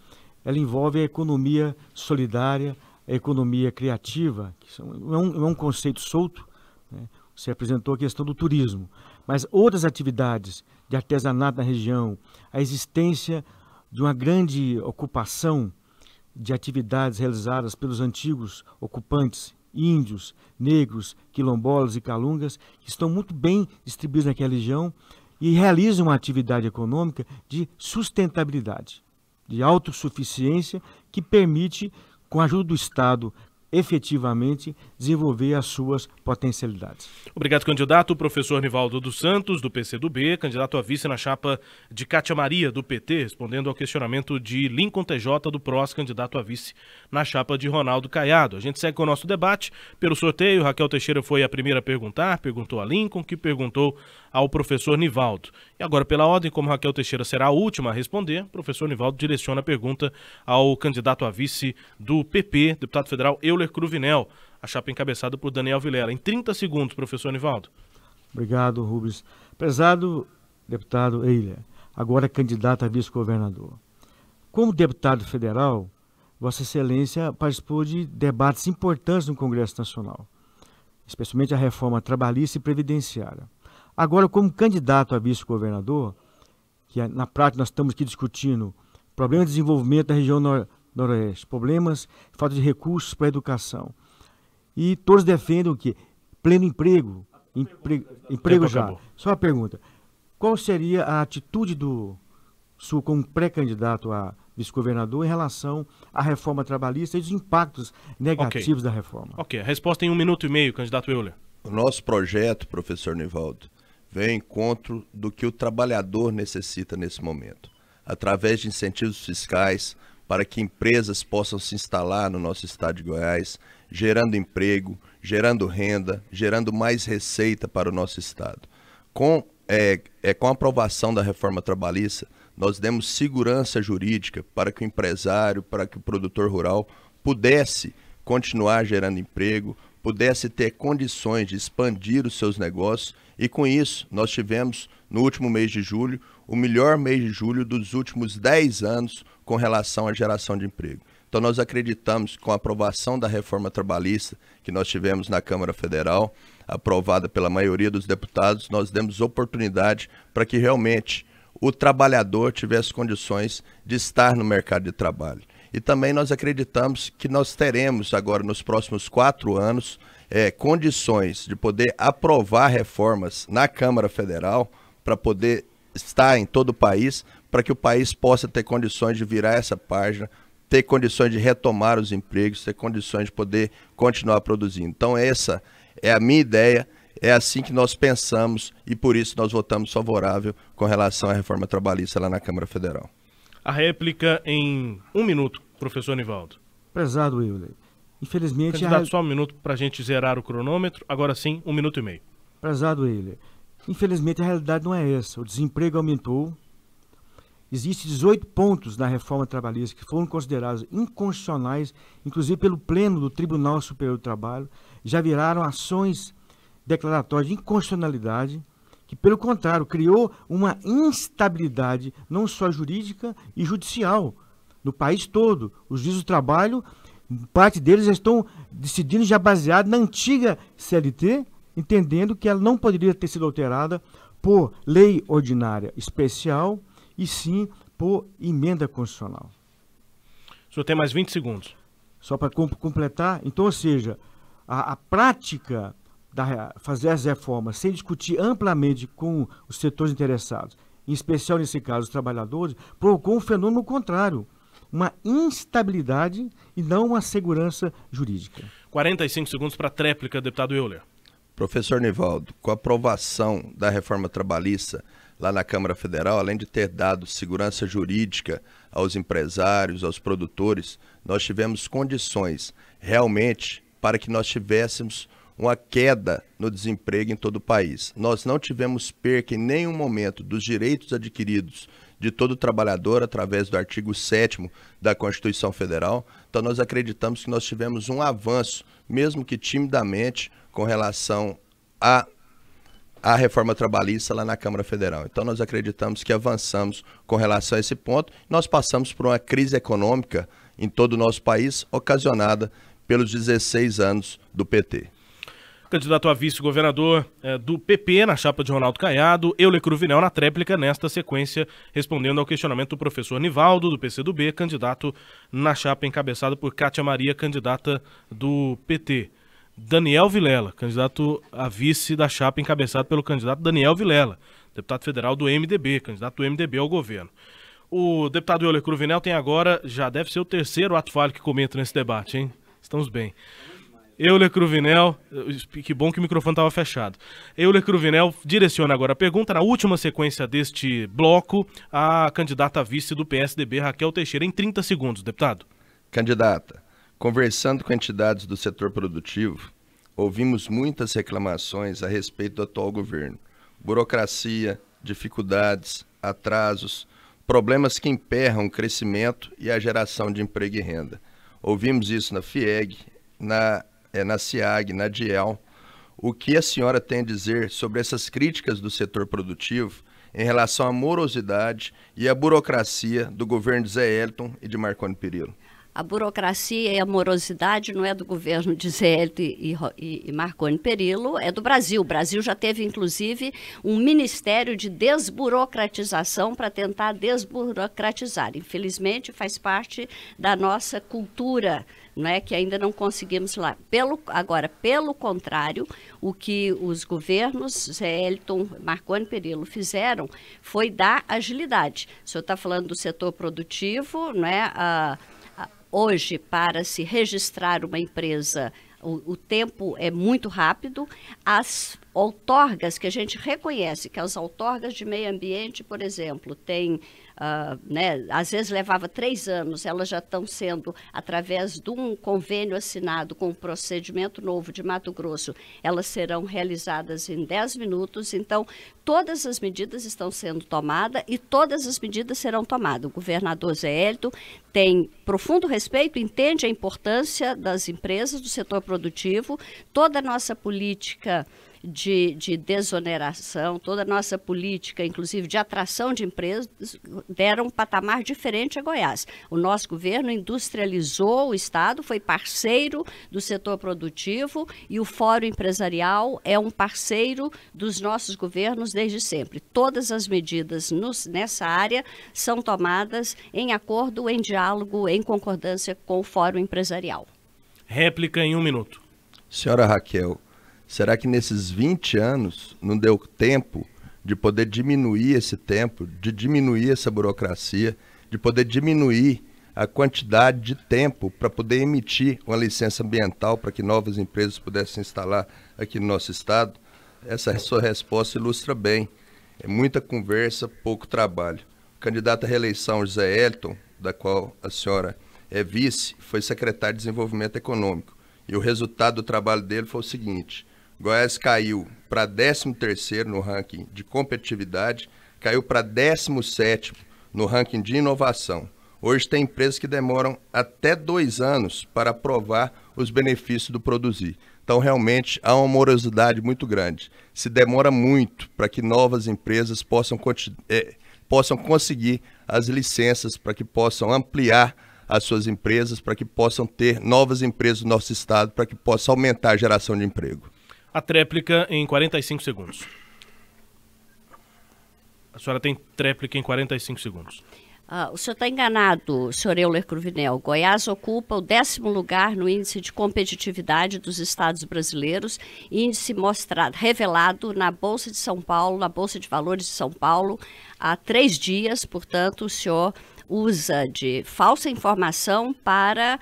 ela envolve a economia solidária, a economia criativa, que não é um conceito solto, né? Você apresentou a questão do turismo, mas outras atividades de artesanato na região, a existência de uma grande ocupação de atividades realizadas pelos antigos ocupantes, índios, negros, quilombolas e calungas, que estão muito bem distribuídos naquela região, e realizam uma atividade econômica de sustentabilidade, de autossuficiência, que permite, com a ajuda do Estado, efetivamente desenvolver as suas potencialidades. Obrigado, candidato. Professor Nivaldo dos Santos, do PCdoB, candidato a vice na chapa de Cátia Maria, do PT, respondendo ao questionamento de Lincoln TJ, do PROS, candidato a vice na chapa de Ronaldo Caiado. A gente segue com o nosso debate. Pelo sorteio, Raquel Teixeira foi a primeira a perguntar, perguntou a Lincoln, que perguntou ao professor Nivaldo. E agora, pela ordem, como Raquel Teixeira será a última a responder, o professor Nivaldo direciona a pergunta ao candidato a vice do PP, deputado federal Euler Cruvinel, a chapa encabeçada por Daniel Vilela. Em 30 segundos, professor Nivaldo. Obrigado, Rubens. Prezado deputado Euler, agora candidato a vice-governador. Como deputado federal, Vossa Excelência participou de debates importantes no Congresso Nacional, especialmente a reforma trabalhista e previdenciária. Agora, como candidato a vice-governador, que na prática nós estamos aqui discutindo problemas de desenvolvimento da região noroeste, problemas, falta de recursos para a educação. E todos defendem o quê? Pleno emprego. Emprego já. Acabou. Só a pergunta. Qual seria a atitude do Sul como pré-candidato a vice-governador em relação à reforma trabalhista e os impactos negativos da reforma? Ok. A resposta em 1 minuto e meio, candidato Euler. O nosso projeto, professor Nivaldo, vem ao encontro do que o trabalhador necessita nesse momento, através de incentivos fiscais para que empresas possam se instalar no nosso estado de Goiás, gerando emprego, gerando renda, gerando mais receita para o nosso estado. Com a aprovação da reforma trabalhista, nós demos segurança jurídica para que o empresário, para que o produtor rural pudesse continuar gerando emprego, pudesse ter condições de expandir os seus negócios, e com isso nós tivemos, no último mês de julho, o melhor mês de julho dos últimos 10 anos com relação à geração de emprego. Então nós acreditamos que com a aprovação da reforma trabalhista que nós tivemos na Câmara Federal, aprovada pela maioria dos deputados, nós demos oportunidade para que realmente o trabalhador tivesse condições de estar no mercado de trabalho. E também nós acreditamos que nós teremos agora nos próximos 4 anos condições de poder aprovar reformas na Câmara Federal para poder estar em todo o país, para que o país possa ter condições de virar essa página, ter condições de retomar os empregos, ter condições de poder continuar produzindo. Então essa é a minha ideia, é assim que nós pensamos e por isso nós votamos favorável com relação à reforma trabalhista lá na Câmara Federal. A réplica em 1 minuto, professor Nivaldo. Prezado Euler, infelizmente... Candidato, só 1 minuto para a gente zerar o cronômetro, agora sim, 1 minuto e meio. Prezado Euler, infelizmente a realidade não é essa, o desemprego aumentou, existem 18 pontos na reforma trabalhista que foram considerados inconstitucionais, inclusive pelo Pleno do Tribunal Superior do Trabalho, já viraram ações declaratórias de inconstitucionalidade, que, pelo contrário, criou uma instabilidade não só jurídica e judicial no país todo. Os juízes do trabalho, parte deles já estão decidindo já baseado na antiga CLT, entendendo que ela não poderia ter sido alterada por lei ordinária especial e sim por emenda constitucional. O senhor tem mais 20 segundos. Só para completar, então, ou seja, a prática fazer as reformas sem discutir amplamente com os setores interessados, em especial nesse caso os trabalhadores, provocou um fenômeno contrário, uma instabilidade e não uma segurança jurídica. 45 segundos para a tréplica, deputado Euler. Professor Nivaldo, com a aprovação da reforma trabalhista lá na Câmara Federal, além de ter dado segurança jurídica aos empresários, aos produtores, nós tivemos condições realmente para que nós tivéssemos uma queda no desemprego em todo o país. Nós não tivemos perca em nenhum momento dos direitos adquiridos de todo trabalhador através do artigo 7º da Constituição Federal. Então nós acreditamos que nós tivemos um avanço, mesmo que timidamente, com relação à reforma trabalhista lá na Câmara Federal. Então nós acreditamos que avançamos com relação a esse ponto. Nós passamos por uma crise econômica em todo o nosso país, ocasionada pelos 16 anos do PT. Candidato a vice-governador do PP na chapa de Ronaldo Caiado, Euler Cruvinel na tréplica nesta sequência, respondendo ao questionamento do professor Nivaldo, do PCdoB, candidato na chapa encabeçada por Cátia Maria, candidata do PT. Daniel Vilela, candidato a vice da chapa encabeçada pelo candidato Daniel Vilela, deputado federal do MDB, candidato do MDB ao governo. O deputado Euler Cruvinel tem agora, já deve ser o 3º ato falho que comenta nesse debate, hein? Estamos bem. Euler Cruvinel, que bom que o microfone estava fechado. Euler Cruvinel direciona agora a pergunta, na última sequência deste bloco, a candidata a vice do PSDB, Raquel Teixeira, em 30 segundos, deputado. Candidata, conversando com entidades do setor produtivo, ouvimos muitas reclamações a respeito do atual governo. Burocracia, dificuldades, atrasos, problemas que emperram o crescimento e a geração de emprego e renda. Ouvimos isso na FIEG, na SIAG, na DIEL. O que a senhora tem a dizer sobre essas críticas do setor produtivo em relação à morosidade e à burocracia do governo de Zé Wellington e de Marconi Perillo? A burocracia e a morosidade não é do governo de Zé Wellington e Marconi Perillo, é do Brasil. O Brasil já teve, inclusive, um ministério de desburocratização para tentar desburocratizar. Infelizmente, faz parte da nossa cultura, não é, que ainda não conseguimos lá. Pelo contrário, o que os governos Zé Wellington, Marconi Perillo fizeram foi dar agilidade. O senhor está falando do setor produtivo, não é? Hoje, para se registrar uma empresa, O tempo é muito rápido. As outorgas que a gente reconhece, que as outorgas de meio ambiente, por exemplo, tem, às vezes levava 3 anos, elas já estão sendo, através de um convênio assinado com o procedimento novo de Mato Grosso, elas serão realizadas em 10 minutos. Então, todas as medidas estão sendo tomadas e todas as medidas serão tomadas. O governador Zé Hélito tem profundo respeito, entende a importância das empresas, do setor produtivo, toda a nossa política de desoneração, toda a nossa política, inclusive de atração de empresas, deram um patamar diferente a Goiás. O nosso governo industrializou o Estado, foi parceiro do setor produtivo e o Fórum Empresarial é um parceiro dos nossos governos desde sempre. Todas as medidas nessa área são tomadas em acordo, em diálogo, em concordância com o Fórum Empresarial. Réplica em 1 minuto. Senhora Raquel, será que nesses 20 anos não deu tempo de poder diminuir esse tempo, de diminuir essa burocracia, de poder diminuir a quantidade de tempo para poder emitir uma licença ambiental para que novas empresas pudessem instalar aqui no nosso estado? Essa sua resposta ilustra bem. É muita conversa, pouco trabalho. O candidato à reeleição, José Hélito, da qual a senhora é vice, foi secretário de Desenvolvimento Econômico. E o resultado do trabalho dele foi o seguinte: Goiás caiu para 13º no ranking de competitividade, caiu para 17º no ranking de inovação. Hoje tem empresas que demoram até 2 anos para aprovar os benefícios do produzir. Então, realmente, há uma morosidade muito grande. Se demora muito para que novas empresas possam conseguir as licenças, para que possam ampliar as suas empresas, para que possam ter novas empresas no nosso estado, para que possa aumentar a geração de emprego. A tréplica em 45 segundos. A senhora tem tréplica em 45 segundos. O senhor está enganado, senhor Euler Cruvinel. Goiás ocupa o 10º lugar no índice de competitividade dos estados brasileiros, índice revelado na Bolsa de São Paulo, na Bolsa de Valores de São Paulo, há 3 dias. Portanto, o senhor usa de falsa informação para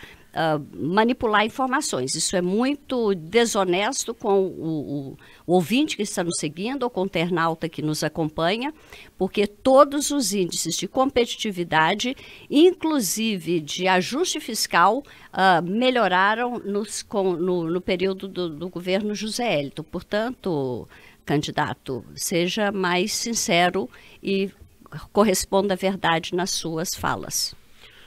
manipular informações. Isso é muito desonesto com o ouvinte que está nos seguindo ou com o internauta que nos acompanha, porque todos os índices de competitividade, inclusive de ajuste fiscal, melhoraram no período do governo José Hélito. Portanto, candidato, seja mais sincero e corresponda à verdade nas suas falas.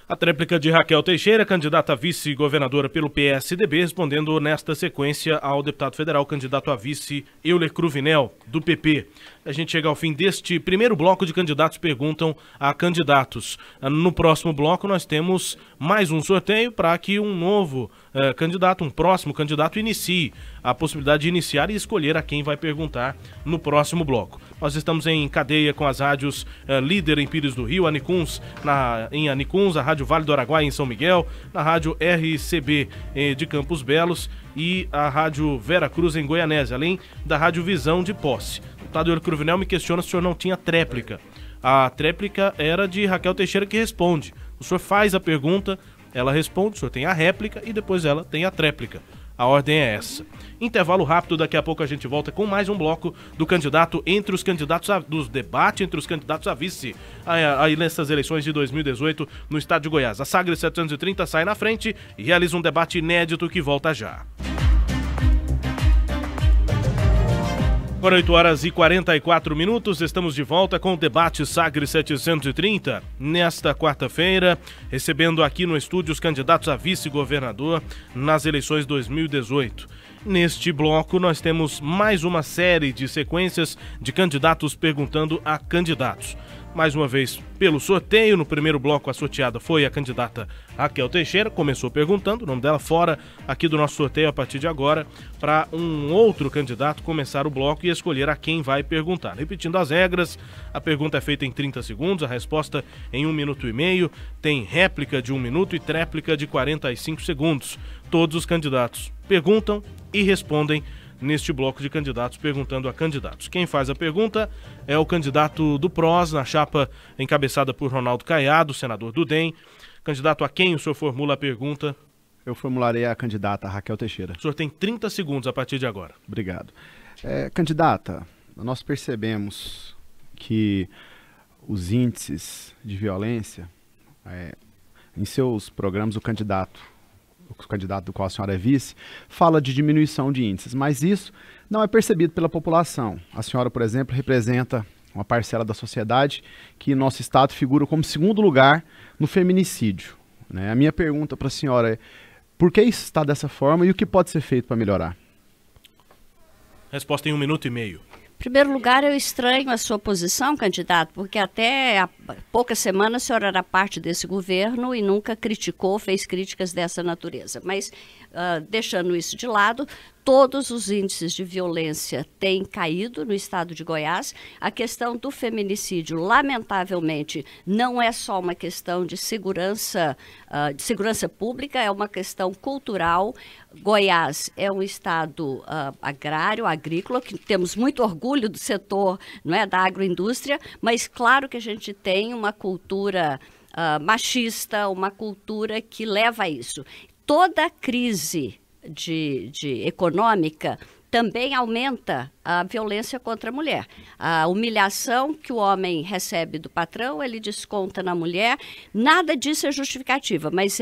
A tréplica de Raquel Teixeira, candidata a vice-governadora pelo PSDB, respondendo nesta sequência ao deputado federal, candidato a vice Euler Cruvinel, do PP. A gente chega ao fim deste primeiro bloco de candidatos perguntam a candidatos. No próximo bloco nós temos mais um sorteio para que um novo candidato, um próximo candidato, inicie a possibilidade de iniciar e escolher a quem vai perguntar no próximo bloco. Nós estamos em cadeia com as rádios Líder em Pires do Rio, Anicuns, em Anicuns, a Rádio Vale do Araguaia em São Miguel, na Rádio RCB de Campos Belos e a Rádio Vera Cruz em Goianésia, além da Rádio Visão de Posse. O deputado Euler Cruvinel me questiona se o senhor não tinha tréplica. A tréplica era de Raquel Teixeira, que responde. O senhor faz a pergunta, ela responde, o senhor tem a réplica e depois ela tem a tréplica. A ordem é essa. Intervalo rápido, daqui a pouco a gente volta com mais um bloco do candidato entre os candidatos dos debates entre os candidatos a vice aí nessas eleições de 2018 no estado de Goiás. A Sagres 730 sai na frente e realiza um debate inédito que volta já. Agora 8h44, estamos de volta com o debate Sagres 730. Nesta quarta-feira, recebendo aqui no estúdio os candidatos a vice-governador nas eleições 2018. Neste bloco, nós temos mais uma série de sequências de candidatos perguntando a candidatos. Mais uma vez, pelo sorteio, no primeiro bloco a sorteada foi a candidata Raquel Teixeira, começou perguntando, o nome dela fora aqui do nosso sorteio a partir de agora, para um outro candidato começar o bloco e escolher a quem vai perguntar. Repetindo as regras, a pergunta é feita em 30 segundos, a resposta em 1 minuto e meio, tem réplica de 1 minuto e tréplica de 45 segundos. Todos os candidatos perguntam e respondem neste bloco de candidatos perguntando a candidatos. Quem faz a pergunta é o candidato do PROS, na chapa encabeçada por Ronaldo Caiado, senador do DEM. Candidato, a quem o senhor formula a pergunta? Eu formularei a candidata Raquel Teixeira. O senhor tem 30 segundos a partir de agora. Obrigado. Candidata, nós percebemos que os índices de violência, em seus programas, o candidato do qual a senhora é vice, fala de diminuição de índices, mas isso não é percebido pela população. A senhora, por exemplo, representa uma parcela da sociedade que em nosso estado figura como segundo lugar no feminicídio, né? A minha pergunta para a senhora é: por que isso está dessa forma e o que pode ser feito para melhorar? Resposta em 1 minuto e meio. Em primeiro lugar, eu estranho a sua posição, candidato, porque até há poucas semanas o senhor era parte desse governo e nunca criticou, fez críticas dessa natureza. Mas, deixando isso de lado, todos os índices de violência têm caído no estado de Goiás. A questão do feminicídio, lamentavelmente, não é só uma questão de segurança pública, é uma questão cultural. Goiás é um estado agrário, agrícola, que temos muito orgulho do setor, não é, da agroindústria, mas claro que a gente tem uma cultura machista, uma cultura que leva a isso. Toda a crise econômica também aumenta a violência contra a mulher. A humilhação que o homem recebe do patrão, ele desconta na mulher. Nada disso é justificativa, mas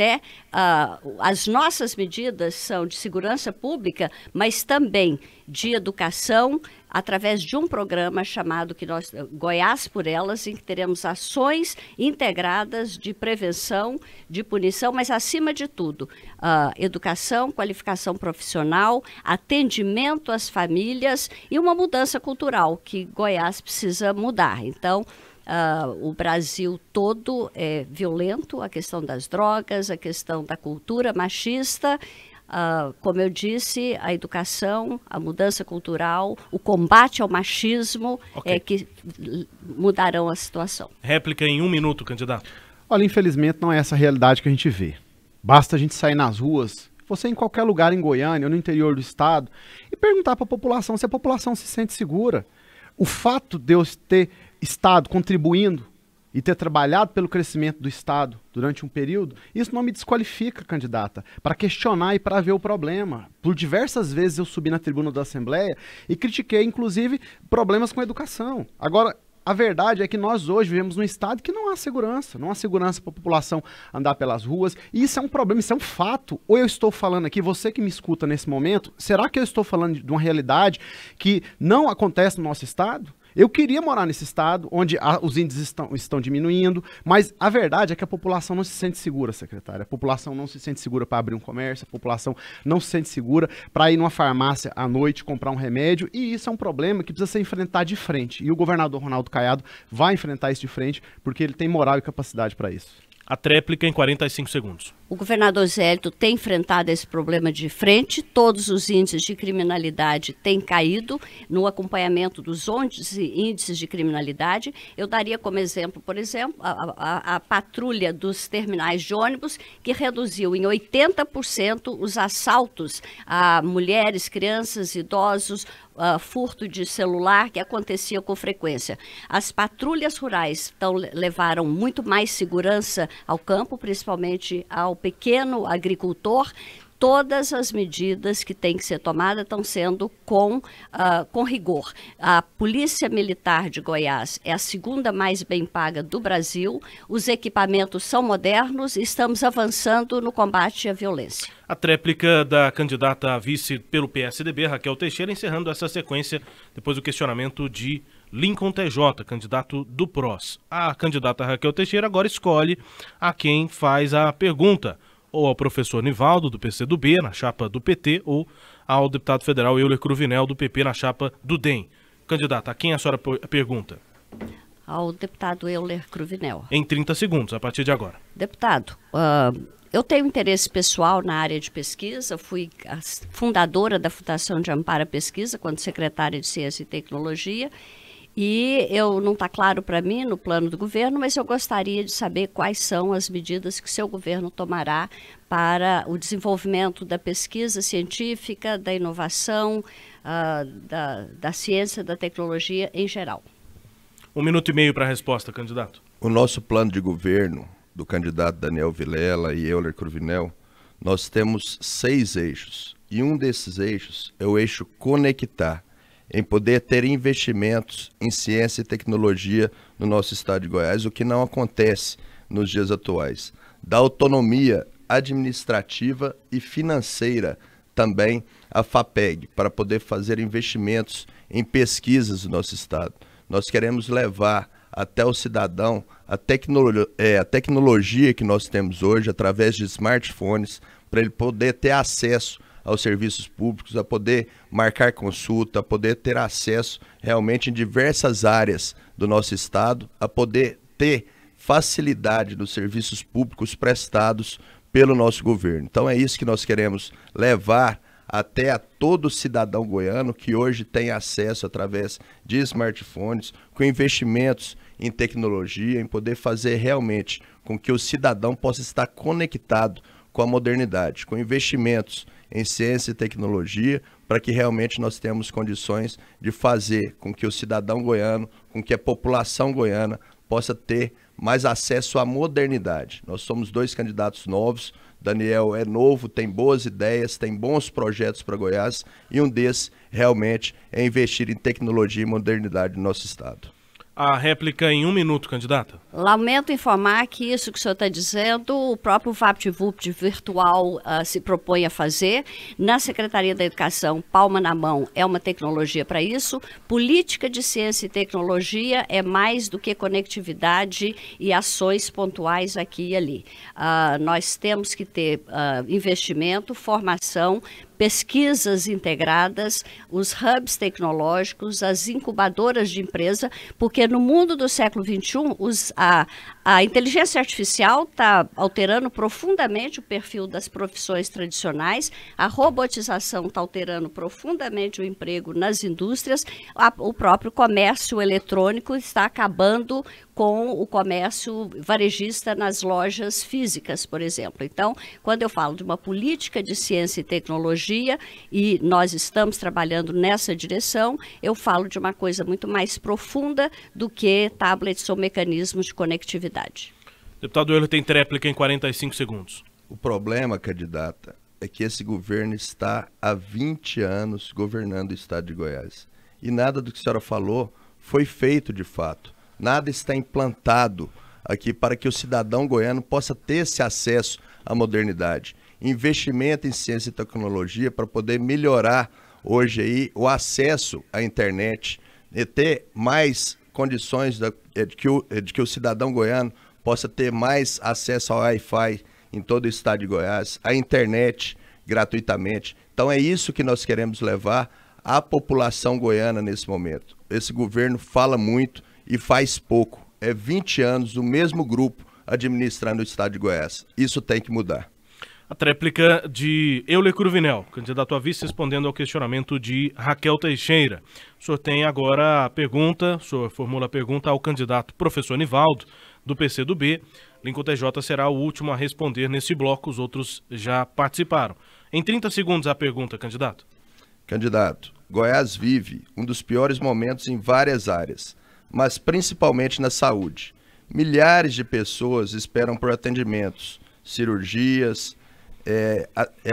as nossas medidas são de segurança pública, mas também de educação, através de um programa chamado Goiás por Elas, em que teremos ações integradas de prevenção, de punição, mas acima de tudo, educação, qualificação profissional, atendimento às famílias e uma mudança cultural que Goiás precisa mudar. Então, o Brasil todo é violento, a questão das drogas, a questão da cultura machista. Como eu disse, a educação, a mudança cultural, o combate ao machismo é que mudarão a situação. Réplica em 1 minuto, candidato. Olha, infelizmente não é essa a realidade que a gente vê. Basta a gente sair nas ruas, você em qualquer lugar em Goiânia ou no interior do estado, e perguntar para a população se a população se sente segura. O fato de eu ter estado contribuindo e ter trabalhado pelo crescimento do estado durante um período, isso não me desqualifica, candidata, para questionar e para ver o problema. Por diversas vezes eu subi na tribuna da Assembleia e critiquei, inclusive, problemas com a educação. Agora, a verdade é que nós hoje vivemos num estado que não há segurança para a população andar pelas ruas, e isso é um problema, isso é um fato. Ou eu estou falando aqui, você que me escuta nesse momento, será que eu estou falando de uma realidade que não acontece no nosso estado? Eu queria morar nesse estado, onde os índices estão diminuindo, mas a verdade é que a população não se sente segura, secretária. A população não se sente segura para abrir um comércio, a população não se sente segura para ir numa farmácia à noite comprar um remédio, e isso é um problema que precisa ser enfrentado de frente. E o governador Ronaldo Caiado vai enfrentar isso de frente, porque ele tem moral e capacidade para isso. A tréplica em 45 segundos. O governador Zé Hélito tem enfrentado esse problema de frente, todos os índices de criminalidade têm caído no acompanhamento dos índices de criminalidade. Eu daria como exemplo, por exemplo, a patrulha dos terminais de ônibus, que reduziu em 80% os assaltos a mulheres, crianças, idosos, furto de celular que acontecia com frequência. As patrulhas rurais levaram muito mais segurança ao campo, principalmente ao pequeno agricultor. Todas as medidas que têm que ser tomadas estão sendo com rigor. A Polícia Militar de Goiás é a segunda mais bem paga do Brasil, os equipamentos são modernos e estamos avançando no combate à violência. A tréplica da candidata a vice pelo PSDB, Raquel Teixeira, encerrando essa sequência depois do questionamento de Lincoln TJ, candidato do PROS. A candidata Raquel Teixeira agora escolhe a quem faz a pergunta, ou ao professor Nivaldo, do PCdoB, na chapa do PT, ou ao deputado federal Euler Cruvinel, do PP, na chapa do DEM. Candidata, a quem a senhora pergunta? Ao deputado Euler Cruvinel. Em 30 segundos, a partir de agora. Deputado, eu tenho interesse pessoal na área de pesquisa, fui a fundadora da Fundação de Amparo à Pesquisa, quando secretária de Ciência e Tecnologia, e não está claro para mim no plano do governo, mas eu gostaria de saber quais são as medidas que seu governo tomará para o desenvolvimento da pesquisa científica, da inovação, da ciência, da tecnologia em geral. 1 minuto e meio para a resposta, candidato. O nosso plano de governo do candidato Daniel Vilela e Euler Cruvinel, nós temos 6 eixos. E um desses eixos é o eixo conectar, em poder ter investimentos em ciência e tecnologia no nosso estado de Goiás, o que não acontece nos dias atuais. Da autonomia administrativa e financeira também a FAPEG, para poder fazer investimentos em pesquisas no nosso estado. Nós queremos levar até o cidadão a tecnologia que nós temos hoje, através de smartphones, para ele poder ter acesso aos serviços públicos, a poder marcar consulta, a poder ter acesso realmente em diversas áreas do nosso estado, a poder ter facilidade nos serviços públicos prestados pelo nosso governo. Então é isso que nós queremos levar até a todo cidadão goiano que hoje tem acesso através de smartphones, com investimentos em tecnologia, em poder fazer realmente com que o cidadão possa estar conectado com a modernidade, com investimentos em ciência e tecnologia, para que realmente nós tenhamos condições de fazer com que o cidadão goiano, com que a população goiana possa ter mais acesso à modernidade. Nós somos 2 candidatos novos, Daniel é novo, tem boas ideias, tem bons projetos para Goiás, e um desses realmente é investir em tecnologia e modernidade no nosso estado. A réplica em 1 minuto, candidata. Lamento informar que isso que o senhor está dizendo, o próprio VaptVupt virtual se propõe a fazer. Na Secretaria da Educação, palma na mão, é uma tecnologia para isso. Política de ciência e tecnologia é mais do que conectividade e ações pontuais aqui e ali. Nós temos que ter investimento, formação, pesquisas integradas, os hubs tecnológicos, as incubadoras de empresa, porque no mundo do século XXI, a inteligência artificial está alterando profundamente o perfil das profissões tradicionais, a robotização está alterando profundamente o emprego nas indústrias, o próprio comércio eletrônico está acabando com o comércio varejista nas lojas físicas, por exemplo. Então, quando eu falo de uma política de ciência e tecnologia, e nós estamos trabalhando nessa direção, eu falo de uma coisa muito mais profunda do que tablets ou mecanismos de conectividade. Deputado Euler tem tréplica em 45 segundos. O problema, candidata, é que esse governo está há 20 anos governando o estado de Goiás. E nada do que a senhora falou foi feito de fato. Nada está implantado aqui para que o cidadão goiano possa ter esse acesso à modernidade. Investimento em ciência e tecnologia para poder melhorar hoje aí o acesso à internet e ter mais condições de que o cidadão goiano possa ter mais acesso ao Wi-Fi em todo o estado de Goiás, à internet gratuitamente. Então é isso que nós queremos levar à população goiana nesse momento. Esse governo fala muito e faz pouco. É 20 anos o mesmo grupo administrando o estado de Goiás. Isso tem que mudar. A tréplica de Euler Cruvinel, candidato a vice, respondendo ao questionamento de Raquel Teixeira. O senhor tem agora a pergunta, o senhor formula a pergunta ao candidato professor Nivaldo, do PCdoB. Lincoln TJ será o último a responder nesse bloco, os outros já participaram. Em 30 segundos a pergunta, candidato. Candidato, Goiás vive um dos piores momentos em várias áreas, mas principalmente na saúde. Milhares de pessoas esperam por atendimentos, cirurgias,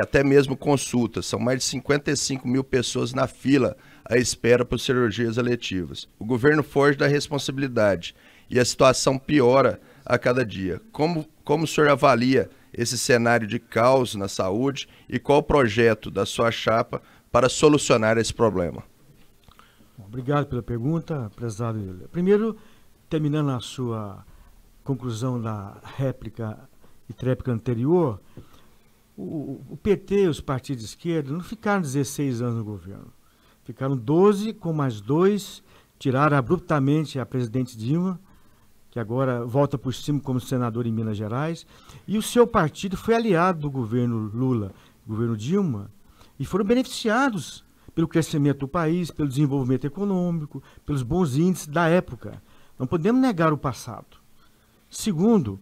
até mesmo consultas. São mais de 55 mil pessoas na fila à espera por cirurgias eletivas. O governo foge da responsabilidade e a situação piora a cada dia. Como o senhor avalia esse cenário de caos na saúde e qual o projeto da sua chapa para solucionar esse problema? Obrigado pela pergunta, prezado Euler. Primeiro, terminando a sua conclusão da réplica e tréplica anterior, o PT e os partidos de esquerda não ficaram 16 anos no governo. Ficaram 12, com mais 2, tiraram abruptamente a presidente Dilma, que agora volta por cima como senador em Minas Gerais, e o seu partido foi aliado do governo Lula, governo Dilma, e foram beneficiados pelo crescimento do país, pelo desenvolvimento econômico, pelos bons índices da época. Não podemos negar o passado. Segundo,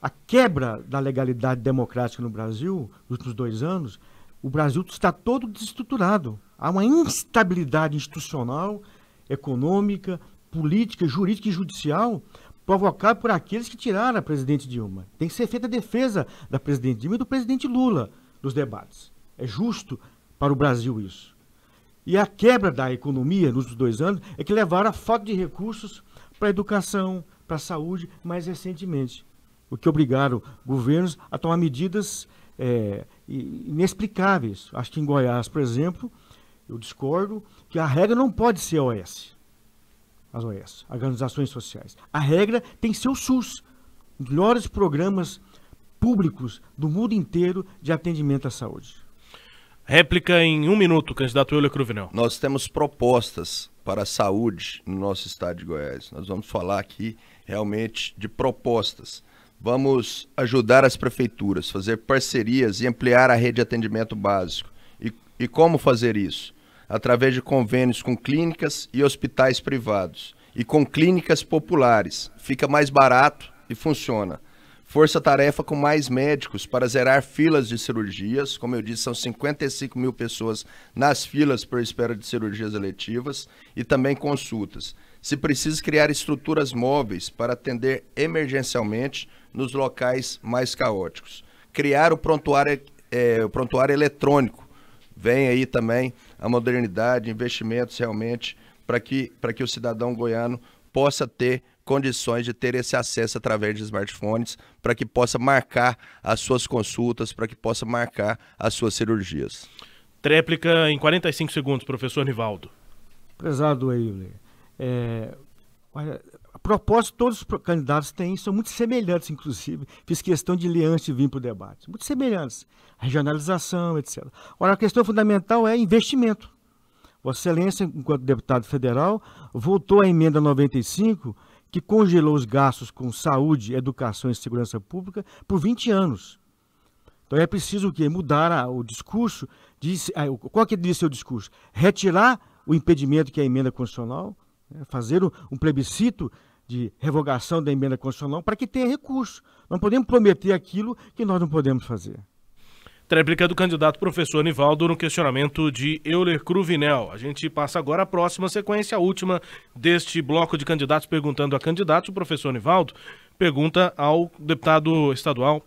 a quebra da legalidade democrática no Brasil, nos últimos 2 anos, o Brasil está todo desestruturado. Há uma instabilidade institucional, econômica, política, jurídica e judicial provocado por aqueles que tiraram a presidente Dilma. Tem que ser feita a defesa da presidente Dilma e do presidente Lula nos debates. É justo para o Brasil isso. E a quebra da economia nos 2 anos é que levaram a falta de recursos para a educação, para a saúde, mais recentemente. O que obrigaram governos a tomar medidas inexplicáveis. Acho que em Goiás, por exemplo, eu discordo que a regra não pode ser a OS. As OS, organizações sociais. A regra tem que ser o SUS. Os melhores programas públicos do mundo inteiro de atendimento à saúde. Réplica em 1 minuto, candidato Euler Cruvinel. Nós temos propostas para a saúde no nosso estado de Goiás. Nós vamos falar aqui realmente de propostas. Vamos ajudar as prefeituras, fazer parcerias e ampliar a rede de atendimento básico. E como fazer isso? Através de convênios com clínicas e hospitais privados. E com clínicas populares. Fica mais barato e funciona. Força-tarefa com mais médicos para zerar filas de cirurgias. Como eu disse, são 55 mil pessoas nas filas por espera de cirurgias eletivas e também consultas. Se precisa criar estruturas móveis para atender emergencialmente nos locais mais caóticos. Criar o prontuário eletrônico. Vem aí também a modernidade, investimentos realmente para que o cidadão goiano possa ter condições de ter esse acesso através de smartphones, para que possa marcar as suas consultas, para que possa marcar as suas cirurgias. Tréplica em 45 segundos, professor Nivaldo. Prezado Euler, a propósito, todos os candidatos têm, são muito semelhantes, inclusive. Fiz questão de ler antes de vir para o debate. Muito semelhantes. Regionalização, etc. Ora, a questão fundamental é investimento. Vossa Excelência, enquanto deputado federal, votou a emenda 95, que congelou os gastos com saúde, educação e segurança pública por 20 anos. Então é preciso o quê? Mudar o discurso. Qual que deve ser o discurso? Retirar o impedimento que é a emenda constitucional, fazer um plebiscito de revogação da emenda constitucional para que tenha recurso. Não podemos prometer aquilo que nós não podemos fazer. Tréplica do candidato professor Nivaldo no questionamento de Euler Cruvinel. A gente passa agora à próxima sequência, a última deste bloco de candidatos perguntando a candidatos. O professor Nivaldo pergunta ao deputado estadual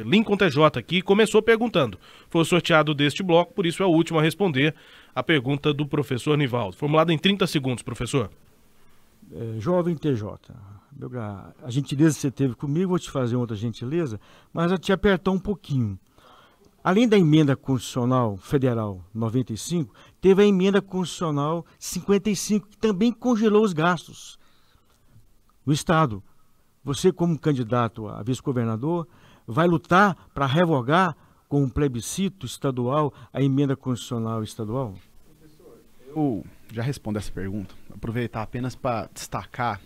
Lincoln TJ, que começou perguntando. Foi sorteado deste bloco, por isso é o último a responder a pergunta do professor Nivaldo. Formulada em 30 segundos, professor. Jovem TJ, a gentileza que você teve comigo, vou te fazer outra gentileza, mas eu te apertar um pouquinho. Além da emenda constitucional federal 95, teve a emenda constitucional 55, que também congelou os gastos do Estado. Você, como candidato a vice-governador, vai lutar para revogar com um plebiscito estadual a emenda constitucional estadual? Professor, eu já respondo essa pergunta. Aproveitar apenas para destacar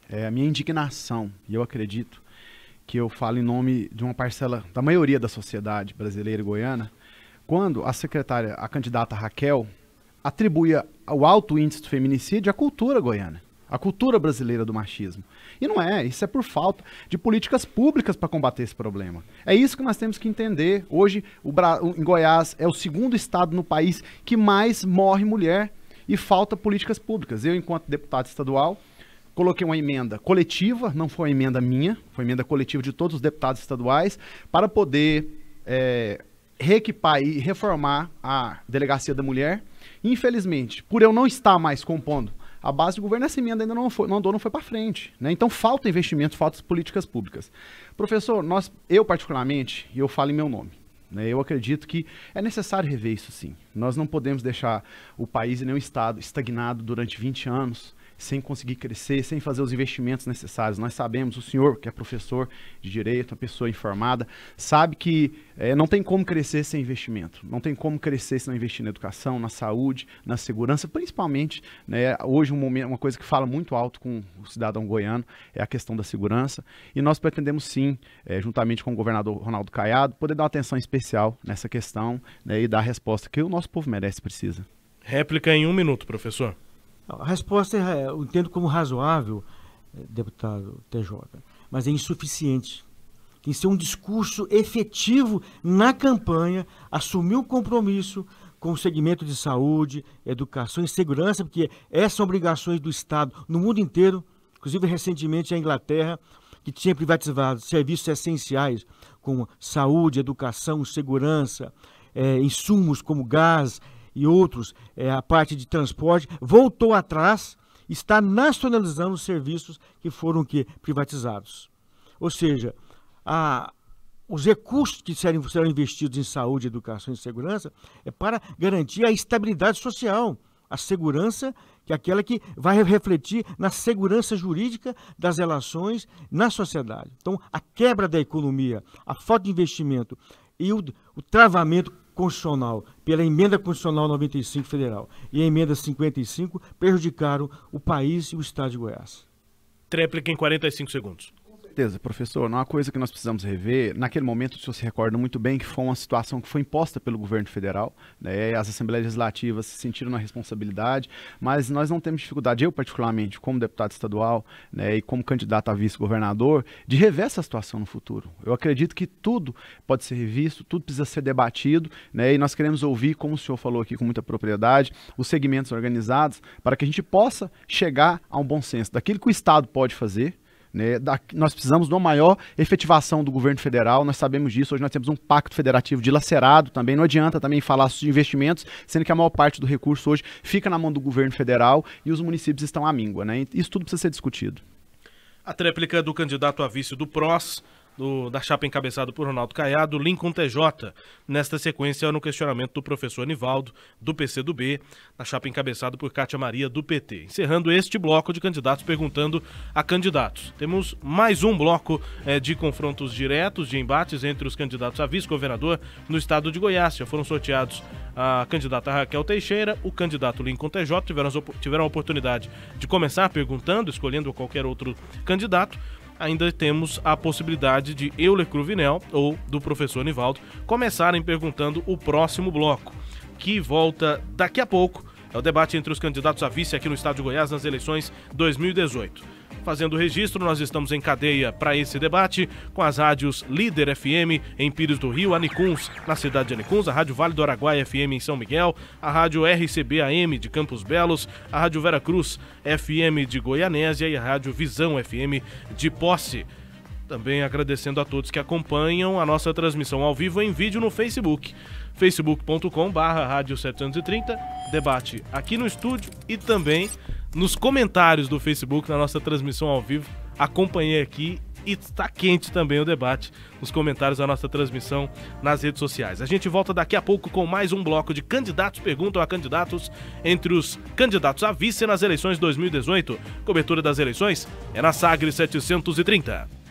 a minha indignação, e eu acredito que eu falo em nome de uma parcela da maioria da sociedade brasileira e goiana, quando a candidata Raquel atribuía ao alto índice do feminicídio à cultura goiana, à cultura brasileira do machismo. E não é, isso é por falta de políticas públicas para combater esse problema. É isso que nós temos que entender. Hoje, em Goiás, é o segundo estado no país que mais morre mulher e falta políticas públicas. Eu, enquanto deputado estadual, coloquei uma emenda coletiva, não foi uma emenda minha, foi uma emenda coletiva de todos os deputados estaduais, para poder reequipar e reformar a Delegacia da Mulher. Infelizmente, por eu não estar mais compondo a base do governo, essa emenda ainda não foi para frente, né? Então falta investimento, falta políticas públicas. Professor, eu particularmente, e eu falo em meu nome, né, eu acredito que é necessário rever isso sim. Nós não podemos deixar o país e nem o Estado estagnado durante 20 anos, sem conseguir crescer, sem fazer os investimentos necessários. Nós sabemos, o senhor, que é professor de direito, uma pessoa informada, sabe que não tem como crescer sem investimento. Não tem como crescer se não investir na educação, na saúde, na segurança, principalmente, né, hoje uma coisa que fala muito alto com o cidadão goiano é a questão da segurança. E nós pretendemos sim, juntamente com o governador Ronaldo Caiado, poder dar uma atenção especial nessa questão, né, e dar a resposta que o nosso povo merece e precisa. Réplica em 1 minuto, professor. A resposta eu entendo como razoável, deputado TJ, mas é insuficiente. Tem que ser um discurso efetivo na campanha, assumir um compromisso com o segmento de saúde, educação e segurança, porque essas são obrigações do Estado no mundo inteiro. Inclusive, recentemente, a Inglaterra, que tinha privatizado serviços essenciais como saúde, educação, segurança, insumos como gás e outros, a parte de transporte, voltou atrás, está nacionalizando os serviços que foram privatizados. Ou seja, os recursos que serão investidos em saúde, educação e segurança é para garantir a estabilidade social, a segurança, que é aquela que vai refletir na segurança jurídica das relações na sociedade. Então, a quebra da economia, a falta de investimento e o travamento constitucional pela emenda constitucional 95 federal e a emenda 55 prejudicaram o país e o estado de Goiás. Tréplica em 45 segundos. Com certeza, professor. Uma coisa que nós precisamos rever, naquele momento o senhor se recorda muito bem que foi uma situação que foi imposta pelo governo federal, né? As assembleias legislativas se sentiram na responsabilidade, mas nós não temos dificuldade, eu particularmente, como deputado estadual, né, e como candidato a vice-governador, de rever essa situação no futuro. Eu acredito que tudo pode ser revisto, tudo precisa ser debatido, né, e nós queremos ouvir, como o senhor falou aqui com muita propriedade, os segmentos organizados, para que a gente possa chegar a um bom senso daquilo que o Estado pode fazer, né, nós precisamos de uma maior efetivação do governo federal, nós sabemos disso, hoje nós temos um pacto federativo dilacerado também, não adianta também falar de investimentos, sendo que a maior parte do recurso hoje fica na mão do governo federal e os municípios estão à míngua, né? Isso tudo precisa ser discutido. A tréplica do candidato a vice do PROS, da chapa encabeçada por Ronaldo Caiado, Lincoln TJ, nesta sequência no questionamento do professor Nivaldo, do PCdoB, na chapa encabeçada por Cátia Maria, do PT. Encerrando este bloco de candidatos perguntando a candidatos. Temos mais um bloco de confrontos diretos, de embates entre os candidatos a vice-governador no estado de Goiás. Já foram sorteados a candidata Raquel Teixeira, o candidato Lincoln TJ, tiveram a oportunidade de começar perguntando, escolhendo qualquer outro candidato. Ainda temos a possibilidade de Euler Cruvinel ou do professor Nivaldo começarem perguntando o próximo bloco, que volta daqui a pouco. É o debate entre os candidatos a vice aqui no estado de Goiás nas eleições 2018. Fazendo o registro, nós estamos em cadeia para esse debate com as rádios Líder FM em Pires do Rio, a Nicuns na cidade de Nicuns, a Rádio Vale do Araguaia FM em São Miguel, a Rádio RCB AM de Campos Belos, a Rádio Vera Cruz FM de Goianésia e a Rádio Visão FM de Posse. Também agradecendo a todos que acompanham a nossa transmissão ao vivo em vídeo no Facebook, facebook.com/rádio 730, debate aqui no estúdio e também nos comentários do Facebook na nossa transmissão ao vivo. Acompanhei aqui e está quente também o debate nos comentários da nossa transmissão nas redes sociais. A gente volta daqui a pouco com mais um bloco de candidatos perguntam a candidatos entre os candidatos a vice nas eleições 2018. Cobertura das eleições é na Sagres 730.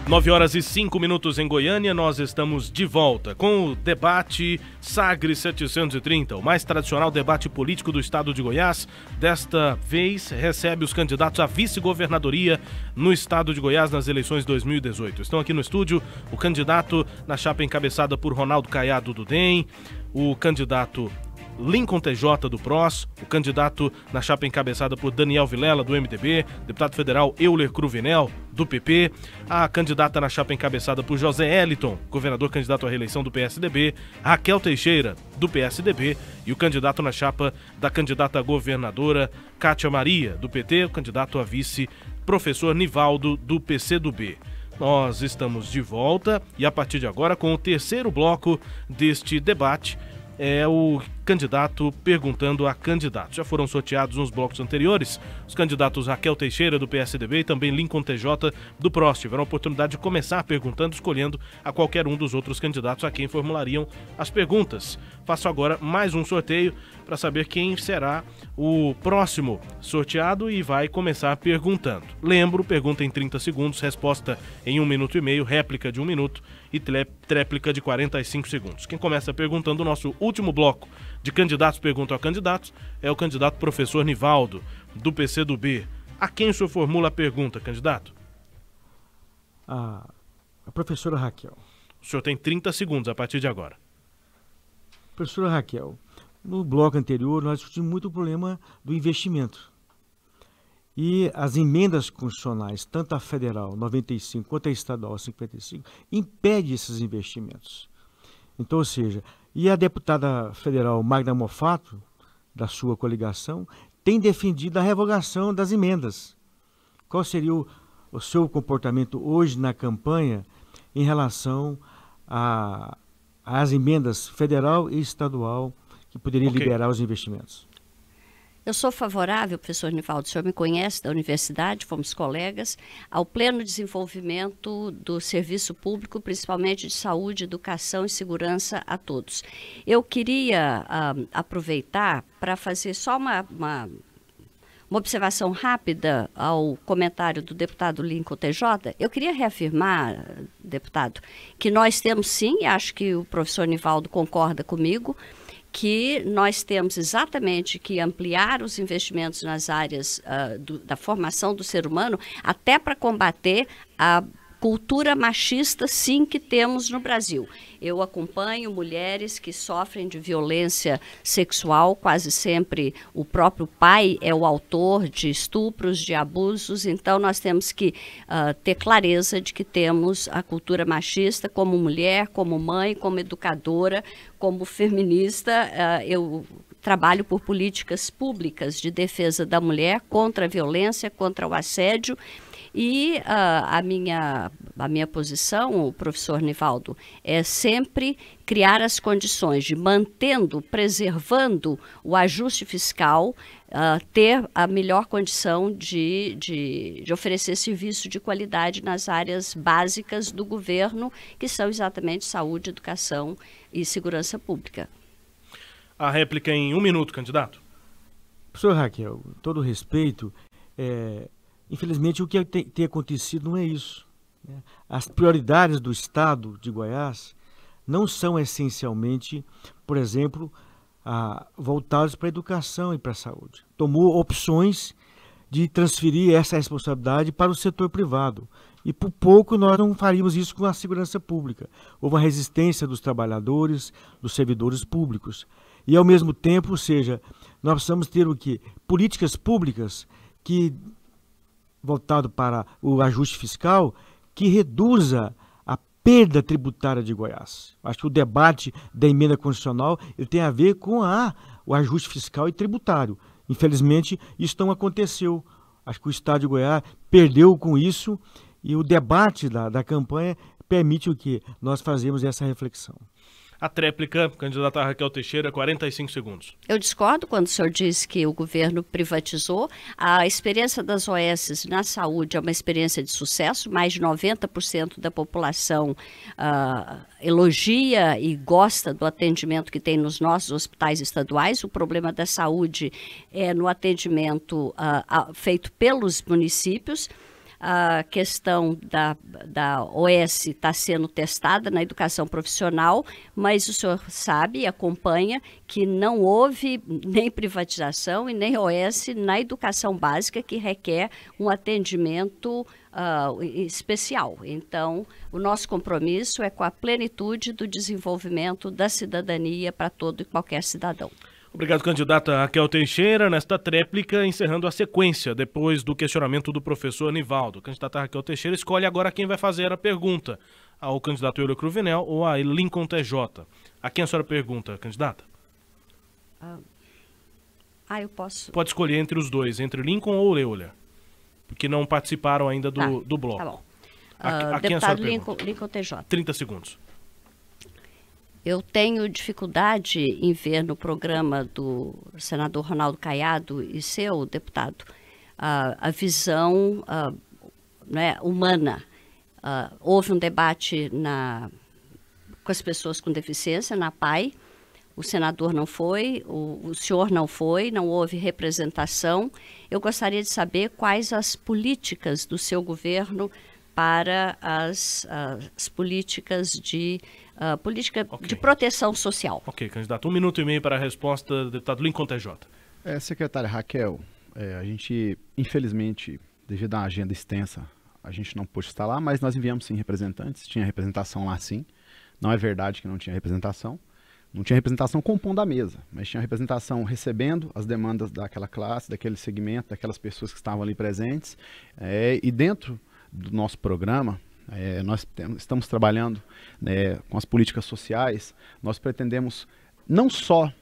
9h05 em Goiânia, nós estamos de volta com o debate Sagres 730, o mais tradicional debate político do estado de Goiás. Desta vez recebe os candidatos à vice-governadoria no estado de Goiás nas eleições 2018. Estão aqui no estúdio o candidato na chapa encabeçada por Ronaldo Caiado do DEM, o candidato Lincoln TJ do PROS, o candidato na chapa encabeçada por Daniel Vilela do MDB, deputado federal Euler Cruvinel do PP, a candidata na chapa encabeçada por José Eliton, governador candidato à reeleição do PSDB, Raquel Teixeira do PSDB e o candidato na chapa da candidata a governadora Cátia Maria do PT, o candidato a vice professor Nivaldo do PCdoB. Nós estamos de volta e a partir de agora com o terceiro bloco deste debate é o candidato perguntando a candidato. Já foram sorteados nos blocos anteriores os candidatos Raquel Teixeira do PSDB e também Lincoln TJ do PROS. Tiveram a oportunidade de começar perguntando, escolhendo a qualquer um dos outros candidatos a quem formulariam as perguntas. Faço agora mais um sorteio para saber quem será o próximo sorteado e vai começar perguntando. Lembro, pergunta em 30 segundos, resposta em 1 minuto e meio, réplica de 1 minuto e tréplica de 45 segundos. Quem começa perguntando o nosso último bloco de candidatos perguntam a candidatos é o candidato professor Nivaldo, do PCdoB. A quem o senhor formula a pergunta, candidato? A professora Raquel. O senhor tem 30 segundos a partir de agora. Professora Raquel, no bloco anterior nós discutimos muito o problema do investimento. E as emendas constitucionais, tanto a federal, 95, quanto a estadual, 55, impedem esses investimentos. Então, ou seja, e a deputada federal Magda Mofato, da sua coligação, tem defendido a revogação das emendas. Qual seria o seu comportamento hoje na campanha em relação às emendas federal e estadual que poderiam liberar os investimentos? Eu sou favorável, professor Nivaldo, o senhor me conhece da universidade, fomos colegas, ao pleno desenvolvimento do serviço público, principalmente de saúde, educação e segurança a todos. Eu queria aproveitar para fazer só uma observação rápida ao comentário do deputado Lincoln TJ. Eu queria reafirmar, deputado, que nós temos sim, e acho que o professor Nivaldo concorda comigo, que nós temos exatamente que ampliar os investimentos nas áreas da formação do ser humano, até para combater a cultura machista, sim, que temos no Brasil. Eu acompanho mulheres que sofrem de violência sexual, quase sempre o próprio pai é o autor de estupros, de abusos, então nós temos que ter clareza de que temos a cultura machista como mulher, como mãe, como educadora, como feminista. Eu trabalho por políticas públicas de defesa da mulher contra a violência, contra o assédio. E a minha posição, o professor Nivaldo, é sempre criar as condições de preservando o ajuste fiscal, ter a melhor condição de oferecer serviço de qualidade nas áreas básicas do governo, que são exatamente saúde, educação e segurança pública. A réplica em 1 minuto, candidato. Professor Raquel, todo respeito, infelizmente, o que tem acontecido não é isso. As prioridades do Estado de Goiás não são essencialmente, por exemplo, voltadas para a educação e para a saúde. Tomou opções de transferir essa responsabilidade para o setor privado. E por pouco nós não faríamos isso com a segurança pública. Houve uma resistência dos trabalhadores, dos servidores públicos. E, ao mesmo tempo, ou seja, nós precisamos ter o quê? Políticas públicas voltado para o ajuste fiscal, que reduza a perda tributária de Goiás. Acho que o debate da emenda constitucional ele tem a ver com o ajuste fiscal e tributário. Infelizmente, isso não aconteceu. Acho que o Estado de Goiás perdeu com isso e o debate da campanha permite o que nós fazemos essa reflexão. A tréplica, candidata Raquel Teixeira, 45 segundos. Eu discordo quando o senhor diz que o governo privatizou. A experiência das OS na saúde é uma experiência de sucesso. Mais de 90% da população elogia e gosta do atendimento que tem nos nossos hospitais estaduais. O problema da saúde é no atendimento feito pelos municípios. A questão da OS está sendo testada na educação profissional, mas o senhor sabe e acompanha que não houve nem privatização e nem OS na educação básica, que requer um atendimento especial. Então, o nosso compromisso é com a plenitude do desenvolvimento da cidadania para todo e qualquer cidadão. Obrigado, candidata Raquel Teixeira. Nesta tréplica, encerrando a sequência, depois do questionamento do professor Nivaldo. A candidata Raquel Teixeira escolhe agora quem vai fazer a pergunta, ao candidato Euler Cruvinel ou a Lincoln TJ. A quem a senhora pergunta, candidata? Eu posso... Pode escolher entre os dois, entre Lincoln ou Euler, porque não participaram ainda do bloco. Tá bom. A quem a senhora Lincoln TJ. 30 segundos. Eu tenho dificuldade em ver no programa do senador Ronaldo Caiado e seu, deputado, a visão humana. Houve um debate com as pessoas com deficiência, na PAI. O senador não foi, o senhor não foi, não houve representação. Eu gostaria de saber quais as políticas do seu governo para as políticas de proteção social. Ok, candidato. 1 minuto e meio para a resposta do deputado Lincoln TJ. Secretária Raquel, a gente, infelizmente, devido à agenda extensa, a gente não pôde estar lá, mas nós enviamos sim representantes, tinha representação lá sim. Não é verdade que não tinha representação. Não tinha representação compondo a mesa, mas tinha representação recebendo as demandas daquela classe, daquele segmento, daquelas pessoas que estavam ali presentes. E dentro do nosso programa, nós estamos trabalhando com as políticas sociais. Nós pretendemos não só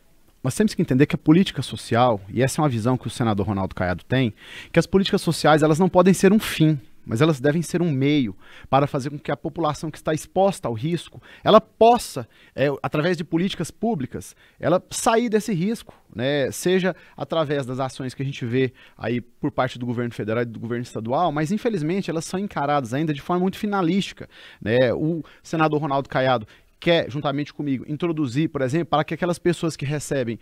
nós temos que entender que a política social, e essa é uma visão que o senador Ronaldo Caiado tem, que as políticas sociais elas não podem ser um fim, mas elas devem ser um meio para fazer com que a população que está exposta ao risco, ela possa, através de políticas públicas, ela sair desse risco, né? Seja através das ações que a gente vê aí por parte do governo federal e do governo estadual, mas infelizmente elas são encaradas ainda de forma muito finalística, né? O senador Ronaldo Caiado quer, juntamente comigo, introduzir, por exemplo, para que aquelas pessoas que recebem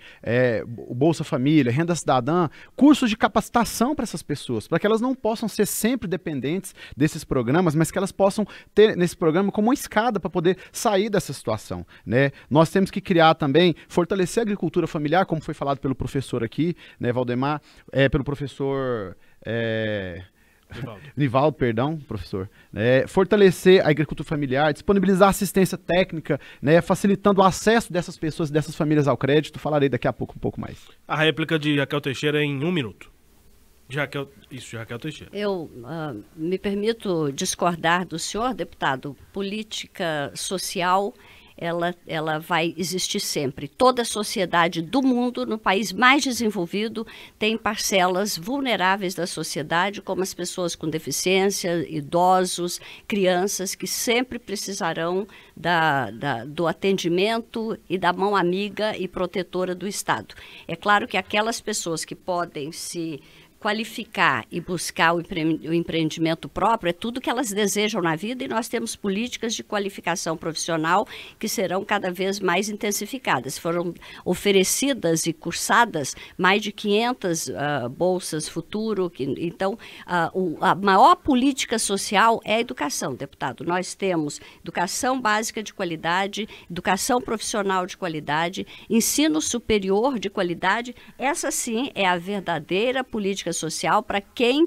o Bolsa Família, Renda Cidadã, cursos de capacitação para essas pessoas, para que elas não possam ser sempre dependentes desses programas, mas que elas possam ter nesse programa como uma escada para poder sair dessa situação, né? Nós temos que criar também, fortalecer a agricultura familiar, como foi falado pelo professor aqui, né, Valdemar, pelo professor... Nivaldo, perdão, professor. Fortalecer a agricultura familiar, disponibilizar assistência técnica, né, facilitando o acesso dessas pessoas, dessas famílias ao crédito. Falarei daqui a pouco um pouco mais. A réplica de Raquel Teixeira em 1 minuto. De Raquel Teixeira. Eu me permito discordar do senhor, deputado. Política social, ela vai existir sempre. Toda a sociedade do mundo, no país mais desenvolvido, tem parcelas vulneráveis da sociedade, como as pessoas com deficiência, idosos, crianças, que sempre precisarão do atendimento e da mão amiga e protetora do Estado. É claro que aquelas pessoas que podem se qualificar e buscar o empreendimento próprio é tudo que elas desejam na vida, e nós temos políticas de qualificação profissional que serão cada vez mais intensificadas. Foram oferecidas e cursadas mais de 500 bolsas futuro. Então, a maior política social é a educação, deputado. Nós temos educação básica de qualidade, educação profissional de qualidade, ensino superior de qualidade. Essa sim é a verdadeira política social para quem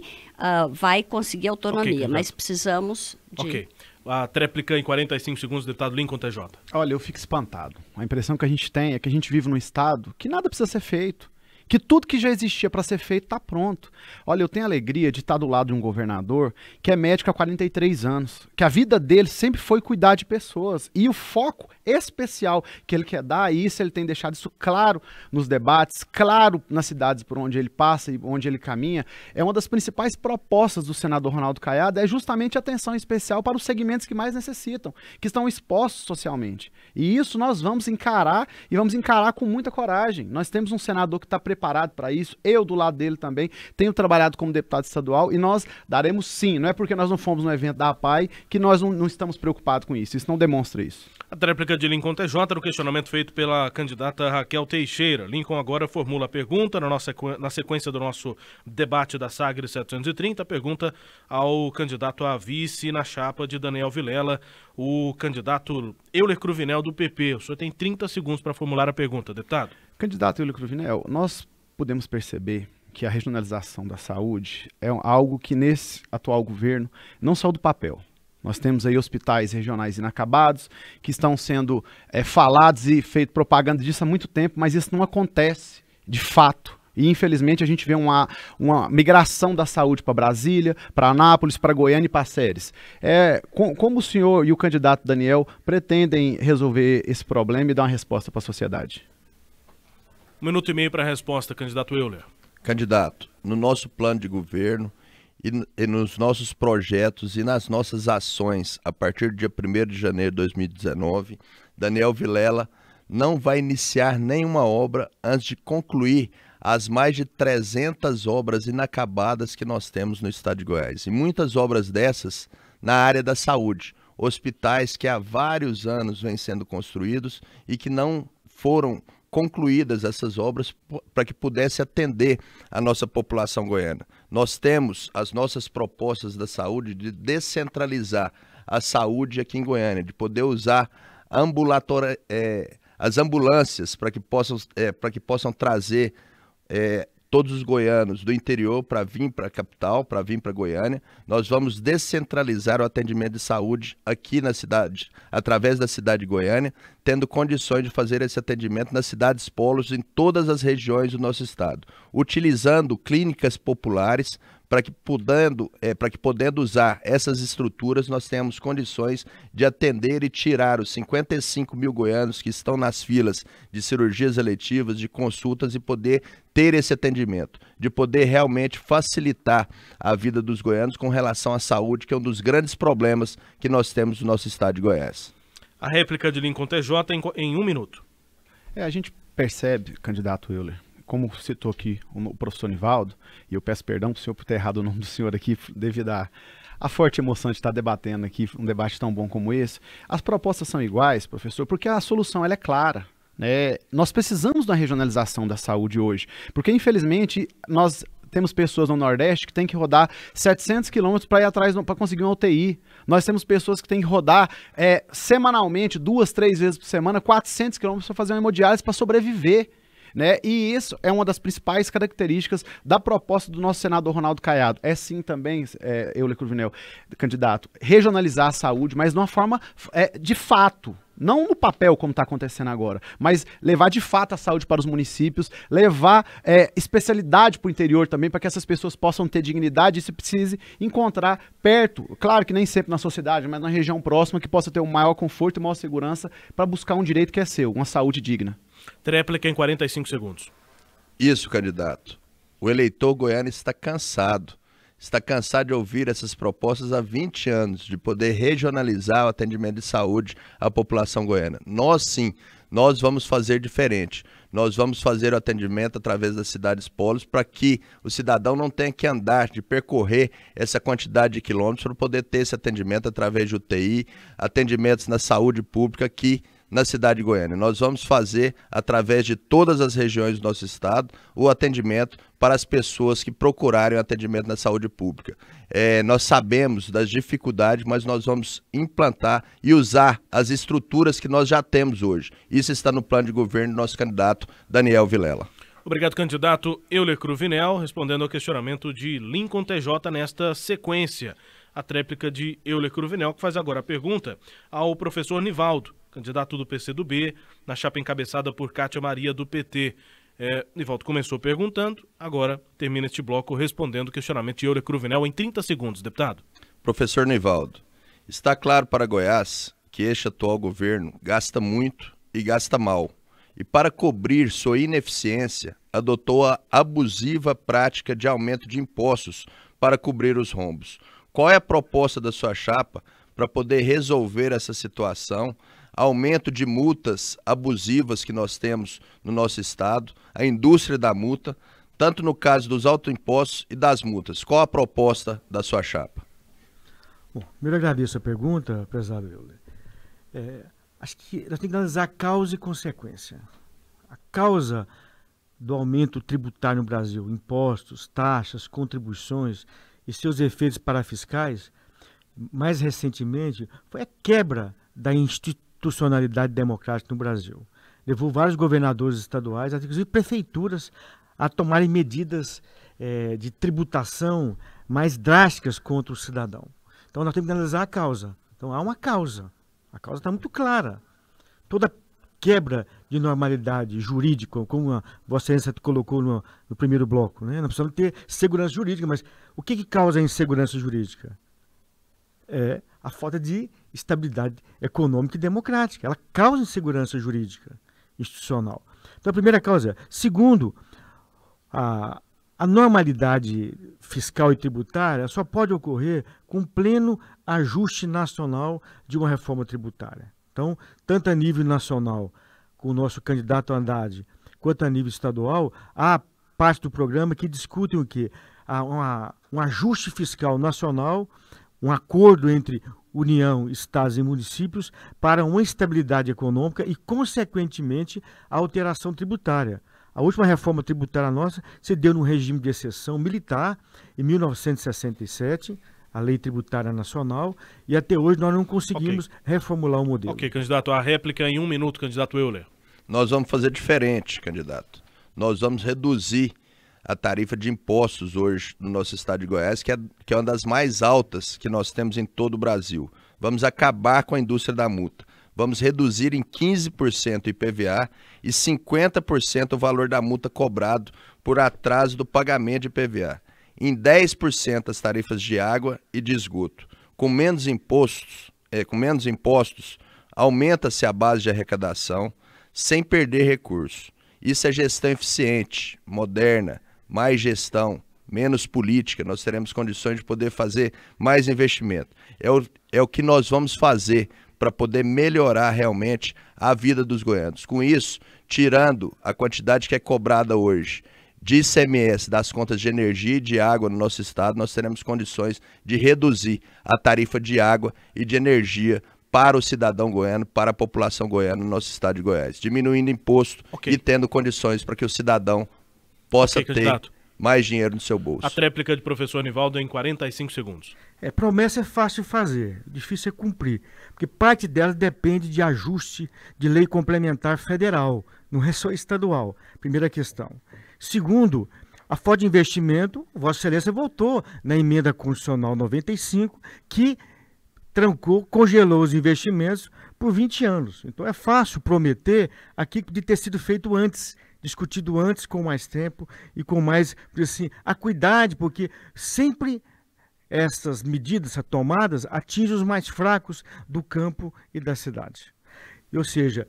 vai conseguir autonomia, okay, mas precisamos de... Ok. A tréplica em 45 segundos, deputado Lincoln TJ. Olha, eu fico espantado. A impressão que a gente tem é que a gente vive num estado que nada precisa ser feito, que tudo que já existia para ser feito está pronto. Olha, eu tenho a alegria de estar do lado de um governador que é médico há 43 anos, que a vida dele sempre foi cuidar de pessoas, e o foco especial que ele quer dar, e isso ele tem deixado isso claro nos debates, claro nas cidades por onde ele passa e onde ele caminha, é uma das principais propostas do senador Ronaldo Caiado, é justamente a atenção especial para os segmentos que mais necessitam, que estão expostos socialmente. E isso nós vamos encarar, e vamos encarar com muita coragem. Nós temos um senador que está preparado para isso, eu do lado dele também, tenho trabalhado como deputado estadual, e nós daremos sim, não é porque nós não fomos no evento da APAI que nós não estamos preocupados com isso não demonstra isso. A tréplica de Lincoln TJ, no questionamento feito pela candidata Raquel Teixeira. Lincoln agora formula a pergunta na sequência do nosso debate da Sagres 730, pergunta ao candidato a vice na chapa de Daniel Vilela, o candidato Euler Cruvinel do PP. O senhor tem 30 segundos para formular a pergunta, deputado. Candidato Euler Cruvinel, nós podemos perceber que a regionalização da saúde é algo que nesse atual governo não saiu do papel. Nós temos aí hospitais regionais inacabados, que estão sendo falados e feito propaganda disso há muito tempo, mas isso não acontece de fato. E infelizmente a gente vê uma migração da saúde para Brasília, para Anápolis, para Goiânia e para Ceres. Como o senhor e o candidato Daniel pretendem resolver esse problema e dar uma resposta para a sociedade? 1 minuto e meio para a resposta, candidato Euler. Candidato, no nosso plano de governo e nos nossos projetos e nas nossas ações, a partir do dia 1º de janeiro de 2019, Daniel Vilela não vai iniciar nenhuma obra antes de concluir as mais de 300 obras inacabadas que nós temos no estado de Goiás. E muitas obras dessas na área da saúde, hospitais que há vários anos vêm sendo construídos e que não foram concluídas essas obras para que pudesse atender a nossa população goiana. Nós temos as nossas propostas da saúde de descentralizar a saúde aqui em Goiânia, de poder usar as ambulâncias para que possam trazer todos os goianos do interior para vir para a capital, para vir para Goiânia. Nós vamos descentralizar o atendimento de saúde aqui na cidade, através da cidade de Goiânia, tendo condições de fazer esse atendimento nas cidades polos em todas as regiões do nosso estado, utilizando clínicas populares para que podendo usar essas estruturas, nós tenhamos condições de atender e tirar os 55 mil goianos que estão nas filas de cirurgias eletivas, de consultas, e poder ter esse atendimento, de poder realmente facilitar a vida dos goianos com relação à saúde, que é um dos grandes problemas que nós temos no nosso estado de Goiás. A réplica de Lincoln TJ em 1 minuto. A gente percebe, candidato Euler, como citou aqui o professor Nivaldo, e eu peço perdão para o senhor por ter errado o nome do senhor aqui, devido à forte emoção de estar debatendo aqui um debate tão bom como esse. As propostas são iguais, professor, porque a solução ela é clara. Nós precisamos da regionalização da saúde hoje, porque infelizmente nós temos pessoas no Nordeste que têm que rodar 700 quilômetros para ir atrás, para conseguir uma UTI. Nós temos pessoas que têm que rodar semanalmente, 2, 3 vezes por semana, 400 quilômetros para fazer uma hemodiálise para sobreviver. E isso é uma das principais características da proposta do nosso senador Ronaldo Caiado. É sim também, Euler Cruvinel, candidato, regionalizar a saúde, mas de uma forma de fato. Não no papel, como está acontecendo agora, mas levar de fato a saúde para os municípios, levar especialidade para o interior também, para que essas pessoas possam ter dignidade e se precise encontrar perto, claro que nem sempre na sociedade, mas na região próxima, que possa ter um maior conforto e maior segurança para buscar um direito que é seu, uma saúde digna. Tréplica em 45 segundos. Isso, candidato. O eleitor goiano está cansado de ouvir essas propostas há 20 anos, de poder regionalizar o atendimento de saúde à população goiana. Nós sim, nós vamos fazer diferente. Nós vamos fazer o atendimento através das cidades polos para que o cidadão não tenha que andar, de percorrer essa quantidade de quilômetros para poder ter esse atendimento através de UTI, atendimentos na saúde pública aqui na cidade de Goiânia. Nós vamos fazer, através de todas as regiões do nosso estado, o atendimento para as pessoas que procurarem o atendimento na saúde pública. Nós sabemos das dificuldades, mas nós vamos implantar e usar as estruturas que nós já temos hoje. Isso está no plano de governo do nosso candidato Daniel Vilela. Obrigado, candidato Euler Cruvinel, respondendo ao questionamento de Lincoln TJ nesta sequência. A tréplica de Euler Cruvinel, que faz agora a pergunta ao professor Nivaldo, candidato do PCdoB, na chapa encabeçada por Cátia Maria, do PT. Nivaldo começou perguntando, agora termina este bloco respondendo o questionamento de Euler Cruvinel em 30 segundos, deputado. Professor Nivaldo, está claro para Goiás que este atual governo gasta muito e gasta mal. E para cobrir sua ineficiência, adotou a abusiva prática de aumento de impostos para cobrir os rombos. Qual é a proposta da sua chapa para poder resolver essa situação? Aumento de multas abusivas que nós temos no nosso estado, a indústria da multa, tanto no caso dos autoimpostos e das multas. Qual a proposta da sua chapa? Bom, primeiro agradeço a pergunta, prezado Euler. Acho que nós temos que analisar causa e consequência. A causa do aumento tributário no Brasil, impostos, taxas, contribuições e seus efeitos parafiscais, mais recentemente, foi a quebra da institucionalidade democrática no Brasil. Levou vários governadores estaduais, inclusive prefeituras, a tomarem medidas de tributação mais drásticas contra o cidadão. Então nós temos que analisar a causa. Então há uma causa. A causa está muito clara. Toda quebra de normalidade jurídica, como a Vossa Excelência colocou no primeiro bloco, né? Nós precisamos ter segurança jurídica, mas o que causa a insegurança jurídica? É a falta de estabilidade econômica e democrática. Ela causa insegurança jurídica institucional. Então a primeira causa é. Segundo, a normalidade fiscal e tributária só pode ocorrer com pleno ajuste nacional de uma reforma tributária. Então, tanto a nível nacional, com o nosso candidato Haddad, quanto a nível estadual, há parte do programa que discutem o quê? Um ajuste fiscal nacional, um acordo entre União, estados e municípios para uma estabilidade econômica e, consequentemente, a alteração tributária. A última reforma tributária nossa se deu num regime de exceção militar, em 1967, a Lei Tributária Nacional, e até hoje nós não conseguimos reformular o modelo. Ok, candidato, a réplica em 1 minuto, candidato Euler. Nós vamos fazer diferente, candidato. Nós vamos reduzir a tarifa de impostos hoje no nosso estado de Goiás, que é uma das mais altas que nós temos em todo o Brasil. Vamos acabar com a indústria da multa. Vamos reduzir em 15% o IPVA e 50% o valor da multa cobrado por atraso do pagamento de IPVA. em 10% as tarifas de água e de esgoto. Com menos impostos, aumenta-se a base de arrecadação sem perder recursos. Isso é gestão eficiente, moderna, mais gestão, menos política. Nós teremos condições de poder fazer mais investimento. É o que nós vamos fazer para poder melhorar realmente a vida dos goianos. Com isso, tirando a quantidade que é cobrada hoje de ICMS das contas de energia e de água no nosso estado, nós teremos condições de reduzir a tarifa de água e de energia para o cidadão goiano, para a população goiana no nosso estado de Goiás, diminuindo imposto e tendo condições para que o cidadão possa ter mais dinheiro no seu bolso. A tréplica de professor Nivaldo em 45 segundos. Promessa é fácil de fazer, difícil é cumprir, porque parte dela depende de ajuste de lei complementar federal, não é só estadual. Primeira questão. Segundo, a falta de investimento, Vossa Excelência votou na emenda constitucional 95, que congelou os investimentos por 20 anos. Então é fácil prometer aquilo de ter sido feito antes, discutido antes, com mais tempo e com mais, assim, acuidade, porque sempre essas medidas tomadas atingem os mais fracos do campo e da cidade. Ou seja,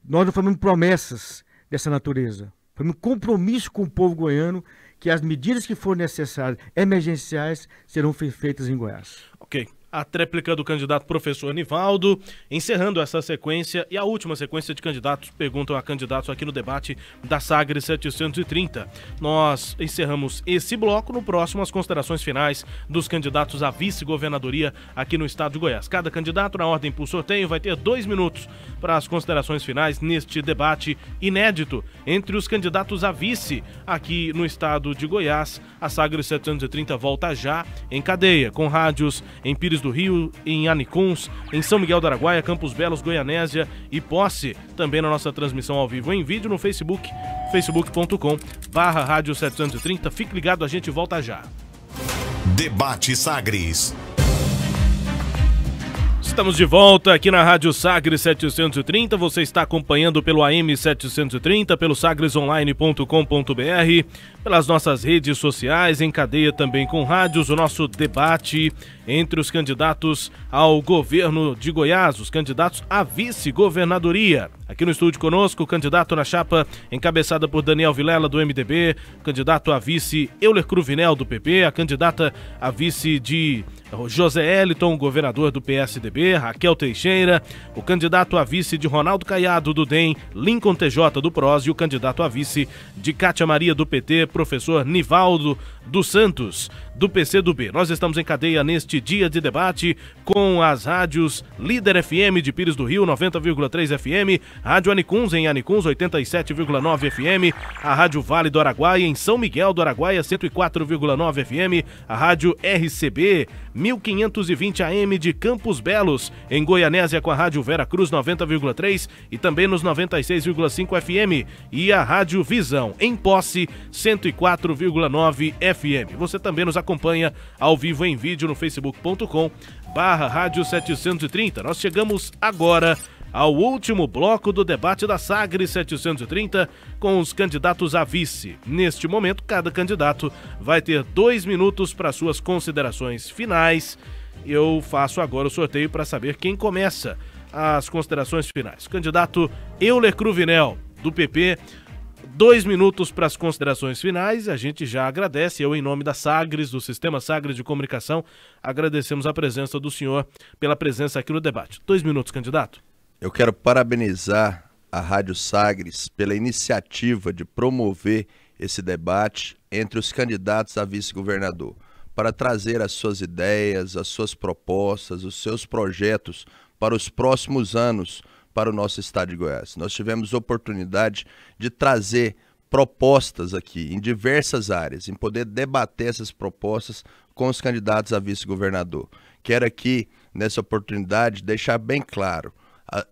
nós não fazemos promessas dessa natureza, fazemos compromisso com o povo goiano que as medidas que forem necessárias, emergenciais, serão feitas em Goiás. Ok. A tréplica do candidato professor Nivaldo, encerrando essa sequência e a última sequência de candidatos perguntam a candidatos aqui no debate da Sagres 730. Nós encerramos esse bloco, no próximo as considerações finais dos candidatos à vice-governadoria aqui no estado de Goiás. Cada candidato, na ordem por sorteio, vai ter 2 minutos para as considerações finais neste debate inédito entre os candidatos a vice aqui no estado de Goiás. A Sagres 730 volta já em cadeia, com rádios em Pires do Rio, em Anicuns, em São Miguel do Araguaia, Campos Belos, Goianésia e Posse. Também na nossa transmissão ao vivo em vídeo no Facebook, facebook.com/rádio 730. Fique ligado, a gente volta já. Debate Sagres. Estamos de volta aqui na Rádio Sagres 730, você está acompanhando pelo AM 730, pelo sagresonline.com.br, pelas nossas redes sociais, em cadeia também com rádios, o nosso debate entre os candidatos ao governo de Goiás, os candidatos à vice-governadoria. Aqui no estúdio conosco, o candidato na chapa encabeçada por Daniel Vilela, do MDB, o candidato a vice Euler Cruvinel, do PP, a candidata a vice de José Eliton, governador do PSDB, Raquel Teixeira, o candidato a vice de Ronaldo Caiado, do DEM, Lincoln TJ, do PROS, e o candidato a vice de Cátia Maria, do PT, professor Nivaldo dos Santos, do PCdoB. Nós estamos em cadeia neste dia de debate com as rádios Líder FM de Pires do Rio, 90,3 FM, Rádio Anicuns em Anicuns, 87,9 FM, a Rádio Vale do Araguaia em São Miguel do Araguaia, 104,9 FM, a Rádio RCB 1520 AM de Campos Belos, em Goianésia com a Rádio Vera Cruz 90,3 e também nos 96,5 FM, e a Rádio Visão em Posse 104,9 FM. Você também nos acompanha ao vivo em vídeo no facebook.com/rádio 730. Nós chegamos agora ao último bloco do debate da Sagres 730 com os candidatos a vice. Neste momento, cada candidato vai ter 2 minutos para suas considerações finais. Eu faço agora o sorteio para saber quem começa as considerações finais. O candidato Euler Cruvinel, do PP, 2 minutos para as considerações finais. A gente já agradece, eu em nome da Sagres, do Sistema Sagres de Comunicação, agradecemos a presença do senhor pela presença aqui no debate. 2 minutos, candidato. Eu quero parabenizar a Rádio Sagres pela iniciativa de promover esse debate entre os candidatos a vice-governador, para trazer as suas ideias, as suas propostas, os seus projetos para os próximos anos para o nosso estado de Goiás. Nós tivemos oportunidade de trazer propostas aqui em diversas áreas, em poder debater essas propostas com os candidatos a vice-governador. Quero aqui, nessa oportunidade, deixar bem claro,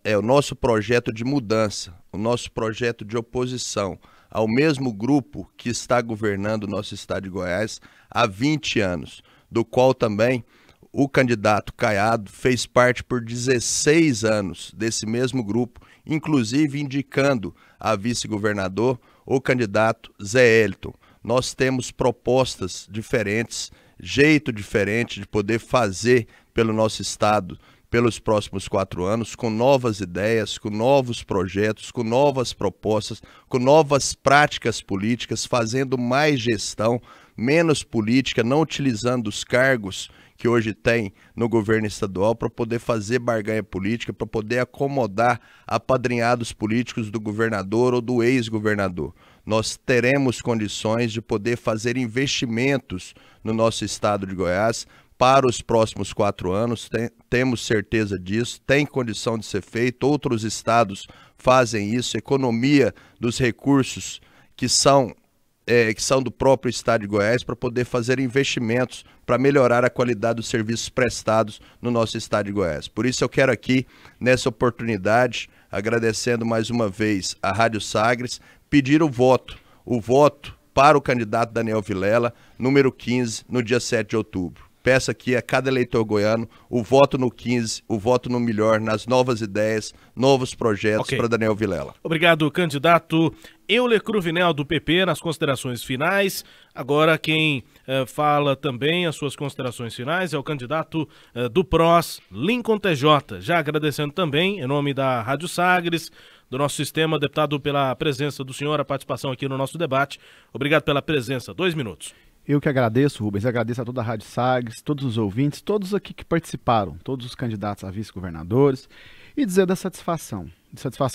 é o nosso projeto de mudança, o nosso projeto de oposição ao mesmo grupo que está governando o nosso estado de Goiás há 20 anos, do qual também o candidato Caiado fez parte por 16 anos desse mesmo grupo, inclusive indicando a vice-governador o candidato Zé Eliton. nós temos propostas diferentes, jeito diferente de poder fazer pelo nosso estado pelos próximos 4 anos, com novas ideias, com novos projetos, com novas propostas, com novas práticas políticas, fazendo mais gestão, menos política, não utilizando os cargos que hoje tem no governo estadual para poder fazer barganha política, para poder acomodar apadrinhados políticos do governador ou do ex-governador. Nós teremos condições de poder fazer investimentos no nosso estado de Goiás para os próximos 4 anos, temos certeza disso, tem condição de ser feito, outros estados fazem isso, economia dos recursos que são do próprio estado de Goiás para poder fazer investimentos para melhorar a qualidade dos serviços prestados no nosso estado de Goiás. Por isso eu quero aqui, nessa oportunidade, agradecendo mais uma vez a Rádio Sagres, pedir o voto para o candidato Daniel Vilela, número 15, no dia 7 de outubro. Peço aqui a cada eleitor goiano o voto no 15, o voto no melhor, nas novas ideias, novos projetos para Daniel Vilela. Obrigado, candidato Euler Cruvinel, do PP, nas considerações finais. Agora quem fala também as suas considerações finais é o candidato do PROS, Lincoln TJ. Já agradecendo também, em nome da Rádio Sagres, do nosso sistema, deputado, pela presença do senhor, a participação aqui no nosso debate. Obrigado pela presença. 2 minutos. Eu que agradeço, Rubens, agradeço a toda a Rádio Sagres, todos os ouvintes, todos aqui que participaram, todos os candidatos a vice-governadores, e dizer da satisfação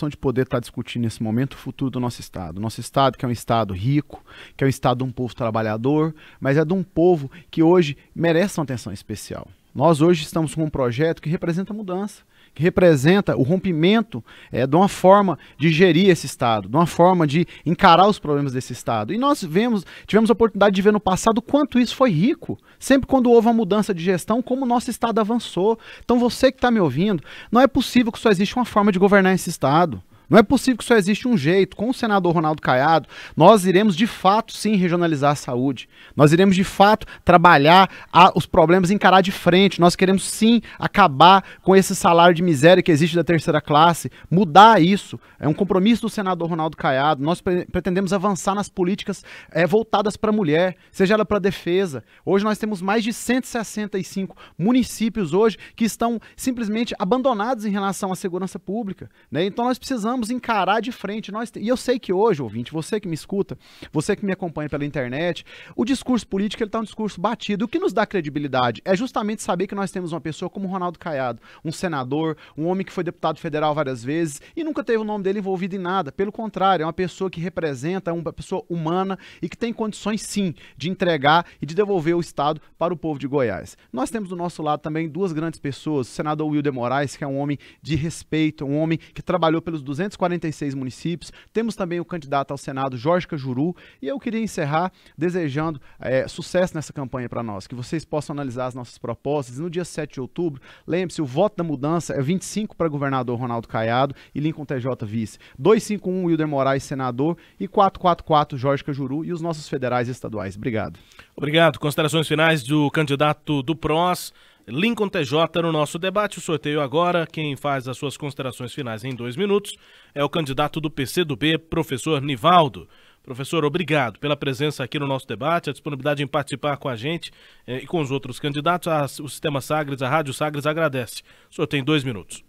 de poder estar discutindo nesse momento o futuro do nosso estado. Nosso estado que é um estado rico, que é um estado de um povo trabalhador, mas é de um povo que hoje merece uma atenção especial. Nós hoje estamos com um projeto que representa mudança, que representa o rompimento de uma forma de gerir esse estado, de uma forma de encarar os problemas desse estado. E nós tivemos a oportunidade de ver no passado quanto isso foi rico. Sempre quando houve uma mudança de gestão, como o nosso estado avançou. Então você que está me ouvindo, não é possível que só existe uma forma de governar esse estado. Não é possível que só existe um jeito. Com o senador Ronaldo Caiado, nós iremos de fato sim regionalizar a saúde. Nós iremos de fato trabalhar os problemas, encarar de frente. Nós queremos sim acabar com esse salário de miséria que existe da terceira classe, mudar isso. É um compromisso do senador Ronaldo Caiado. Nós pretendemos avançar nas políticas voltadas para a mulher, seja ela para a defesa. Hoje nós temos mais de 165 municípios hoje que estão simplesmente abandonados em relação à segurança pública, né? Então nós precisamos encarar de frente. E eu sei que hoje, ouvinte, você que me escuta, você que me acompanha pela internet, o discurso político está um discurso batido. O que nos dá credibilidade é justamente saber que nós temos uma pessoa como Ronaldo Caiado, um senador, um homem que foi deputado federal várias vezes e nunca teve o nome dele envolvido em nada. Pelo contrário, é uma pessoa que representa, uma pessoa humana e que tem condições sim de entregar e de devolver o estado para o povo de Goiás. Nós temos do nosso lado também 2 grandes pessoas, o senador Wilder Moraes, que é um homem de respeito, um homem que trabalhou pelos 246 municípios. Temos também o candidato ao Senado, Jorge Cajuru, e eu queria encerrar desejando sucesso nessa campanha para nós, que vocês possam analisar as nossas propostas. E no dia 7 de outubro, lembre-se, o voto da mudança é 25 para governador Ronaldo Caiado e Lincoln TJ vice, 251 Wilder Moraes senador e 444 Jorge Cajuru e os nossos federais e estaduais. Obrigado. Obrigado. Considerações finais do candidato do PROS, Lincoln TJ, no nosso debate. O sorteio agora, quem faz as suas considerações finais em 2 minutos é o candidato do PCdoB, professor Nivaldo. Professor, obrigado pela presença aqui no nosso debate, a disponibilidade em participar com a gente e com os outros candidatos. O Sistema Sagres, a Rádio Sagres agradece. O senhor tem 2 minutos.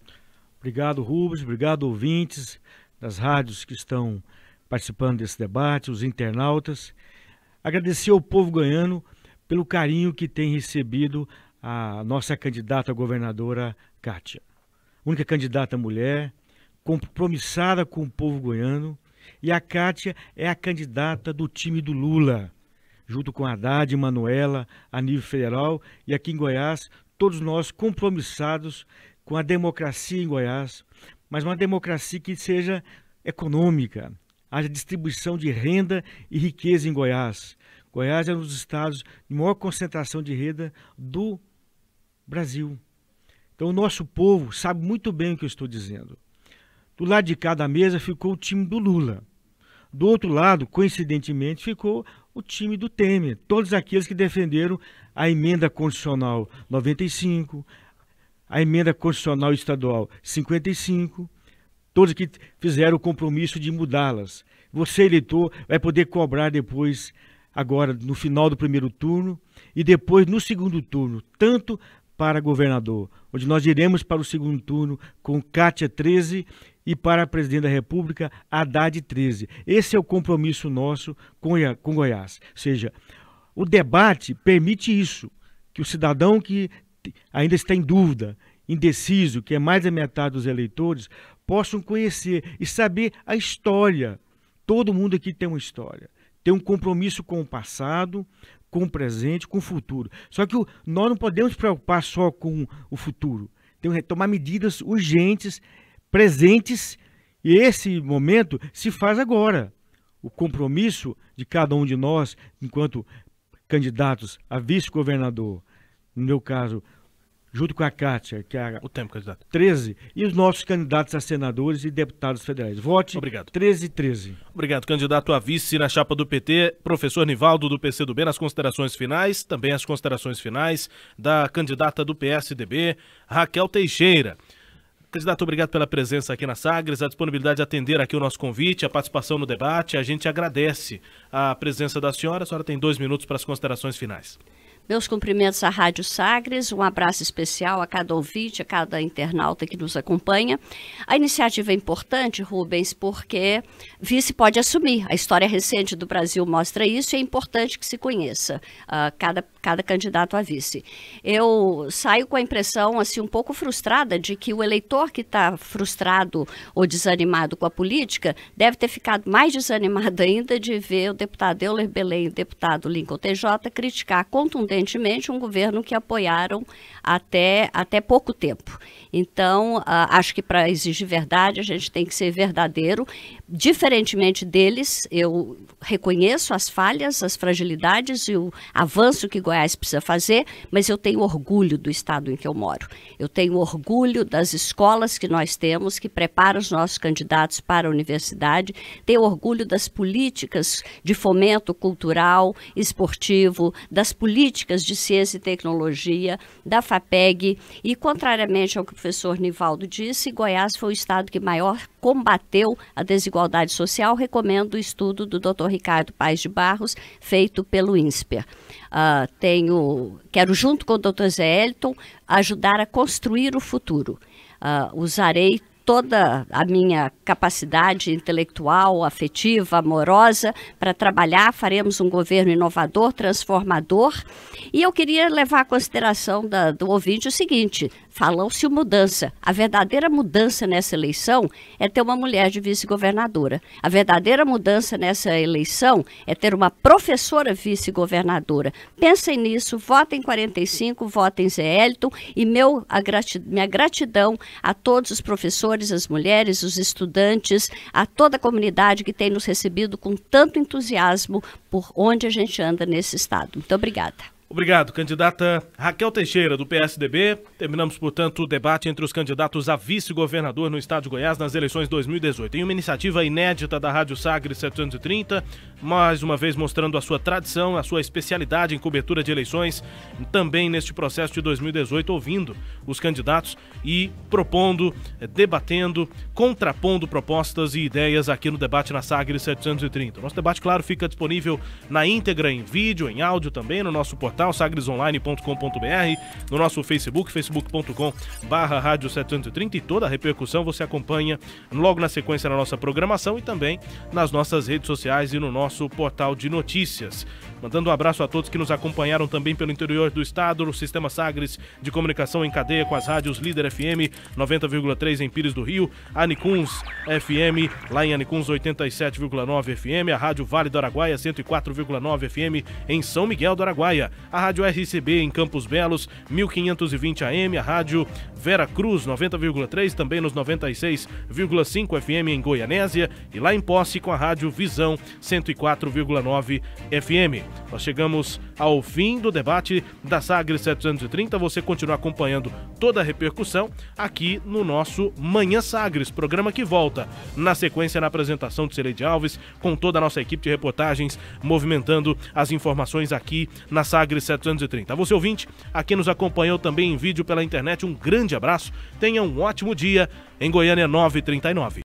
Obrigado, Rubens. Obrigado, ouvintes das rádios que estão participando desse debate, os internautas. Agradecer ao povo goiano pelo carinho que tem recebido a nossa candidata a governadora, Kátia. Única candidata mulher, compromissada com o povo goiano. E a Kátia é a candidata do time do Lula, junto com a Haddad e Manuela, a nível federal. E aqui em Goiás, todos nós compromissados com a democracia em Goiás, mas uma democracia que seja econômica, haja distribuição de renda e riqueza em Goiás. Goiás é um dos estados de maior concentração de renda do Brasil. Então o nosso povo sabe muito bem o que eu estou dizendo. Do lado de cá da mesa ficou o time do Lula. Do outro lado, coincidentemente, ficou o time do Temer. Todos aqueles que defenderam a emenda constitucional 95, a emenda constitucional estadual 55, todos que fizeram o compromisso de mudá-las. Você, eleitor, vai poder cobrar depois agora no final do primeiro turno e depois no segundo turno, tanto para governador, onde nós iremos para o segundo turno com Kátia 13 e para presidente da República Haddad 13. Esse é o compromisso nosso com Goiás. Ou seja, o debate permite isso, que o cidadão que ainda está em dúvida, indeciso, que é mais da metade dos eleitores, possam conhecer e saber a história. Todo mundo aqui tem uma história, tem um compromisso com o passado, com o presente, com o futuro. Só que nós não podemos nos preocupar só com o futuro. Temos que tomar medidas urgentes, presentes, e esse momento se faz agora. O compromisso de cada um de nós, enquanto candidatos a vice-governador, no meu caso, junto com a Kátia, que é o tempo, candidato. 13, e os nossos candidatos a senadores e deputados federais. Vote. Obrigado. 1313. Obrigado, candidato a vice na chapa do PT, professor Nivaldo do PCdoB, nas considerações finais, também as considerações finais da candidata do PSDB, Raquel Teixeira. Candidato, obrigado pela presença aqui na Sagres, a disponibilidade de atender aqui o nosso convite, a participação no debate. A gente agradece a presença da senhora. A senhora tem 2 minutos para as considerações finais. Meus cumprimentos à Rádio Sagres, um abraço especial a cada ouvinte, a cada internauta que nos acompanha. A iniciativa é importante, Rubens, porque vice pode assumir. A história recente do Brasil mostra isso e é importante que se conheça cada candidato a vice. Eu saio com a impressão assim, um pouco frustrada de que o eleitor que está frustrado ou desanimado com a política deve ter ficado mais desanimado ainda de ver o deputado Euler Belém e o deputado Lincoln TJ criticar contundentemente um governo que apoiaram até pouco tempo. Então, acho que para exigir verdade, a gente tem que ser verdadeiro. Diferentemente deles, eu reconheço as falhas, as fragilidades e o avanço que Goiás precisa fazer, mas eu tenho orgulho do estado em que eu moro. Eu tenho orgulho das escolas que nós temos, que preparam os nossos candidatos para a universidade. Tenho orgulho das políticas de fomento cultural, esportivo, das políticas de ciência e tecnologia, da FAPEG, e contrariamente ao que o professor Nivaldo disse, Goiás foi o estado que maior combateu a desigualdade social. Recomendo o estudo do Dr. Ricardo Paes de Barros, feito pelo INSPER. Quero, junto com o Dr. Zé Elton, ajudar a construir o futuro. Usarei toda a minha capacidade intelectual, afetiva, amorosa para trabalhar. Faremos um governo inovador, transformador. E eu queria levar à consideração do ouvinte o seguinte: falou-se mudança. A verdadeira mudança nessa eleição é ter uma mulher de vice-governadora. A verdadeira mudança nessa eleição é ter uma professora vice-governadora. Pensem nisso, votem 45, votem Zé Elton, e minha gratidão a todos os professores, as mulheres, os estudantes, a toda a comunidade que tem nos recebido com tanto entusiasmo por onde a gente anda nesse estado. Muito obrigada. Obrigado, candidata Raquel Teixeira, do PSDB. Terminamos, portanto, o debate entre os candidatos a vice-governador no estado de Goiás nas eleições 2018. Em uma iniciativa inédita da Rádio Sagres 730, mais uma vez mostrando a sua tradição, a sua especialidade em cobertura de eleições, também neste processo de 2018, ouvindo os candidatos e propondo, debatendo, contrapondo propostas e ideias aqui no debate na Sagres 730. Nosso debate, claro, fica disponível na íntegra, em vídeo, em áudio também, no nosso portal sagresonline.com.br, no nosso Facebook, facebook.com/rádio 730, e toda a repercussão você acompanha logo na sequência na nossa programação e também nas nossas redes sociais e no nosso portal de notícias. Mandando um abraço a todos que nos acompanharam também pelo interior do estado, no Sistema Sagres de Comunicação em cadeia com as rádios Líder FM 90,3 em Pires do Rio, Anicuns FM lá em Anicuns 87,9 FM, a Rádio Vale do Araguaia 104,9 FM em São Miguel do Araguaia, a Rádio RCB em Campos Belos 1520 AM, a Rádio Vera Cruz 90,3 também nos 96,5 FM em Goianésia, e lá em Posse com a Rádio Visão 104,9 FM. Nós chegamos ao fim do debate da Sagres 730. Você continua acompanhando toda a repercussão aqui no nosso Manhã Sagres, programa que volta na sequência na apresentação de Cileide Alves, com toda a nossa equipe de reportagens movimentando as informações aqui na Sagres 730. A você, ouvinte, aqui nos acompanhou também em vídeo pela internet, um grande abraço, tenha um ótimo dia. Em Goiânia 9h39.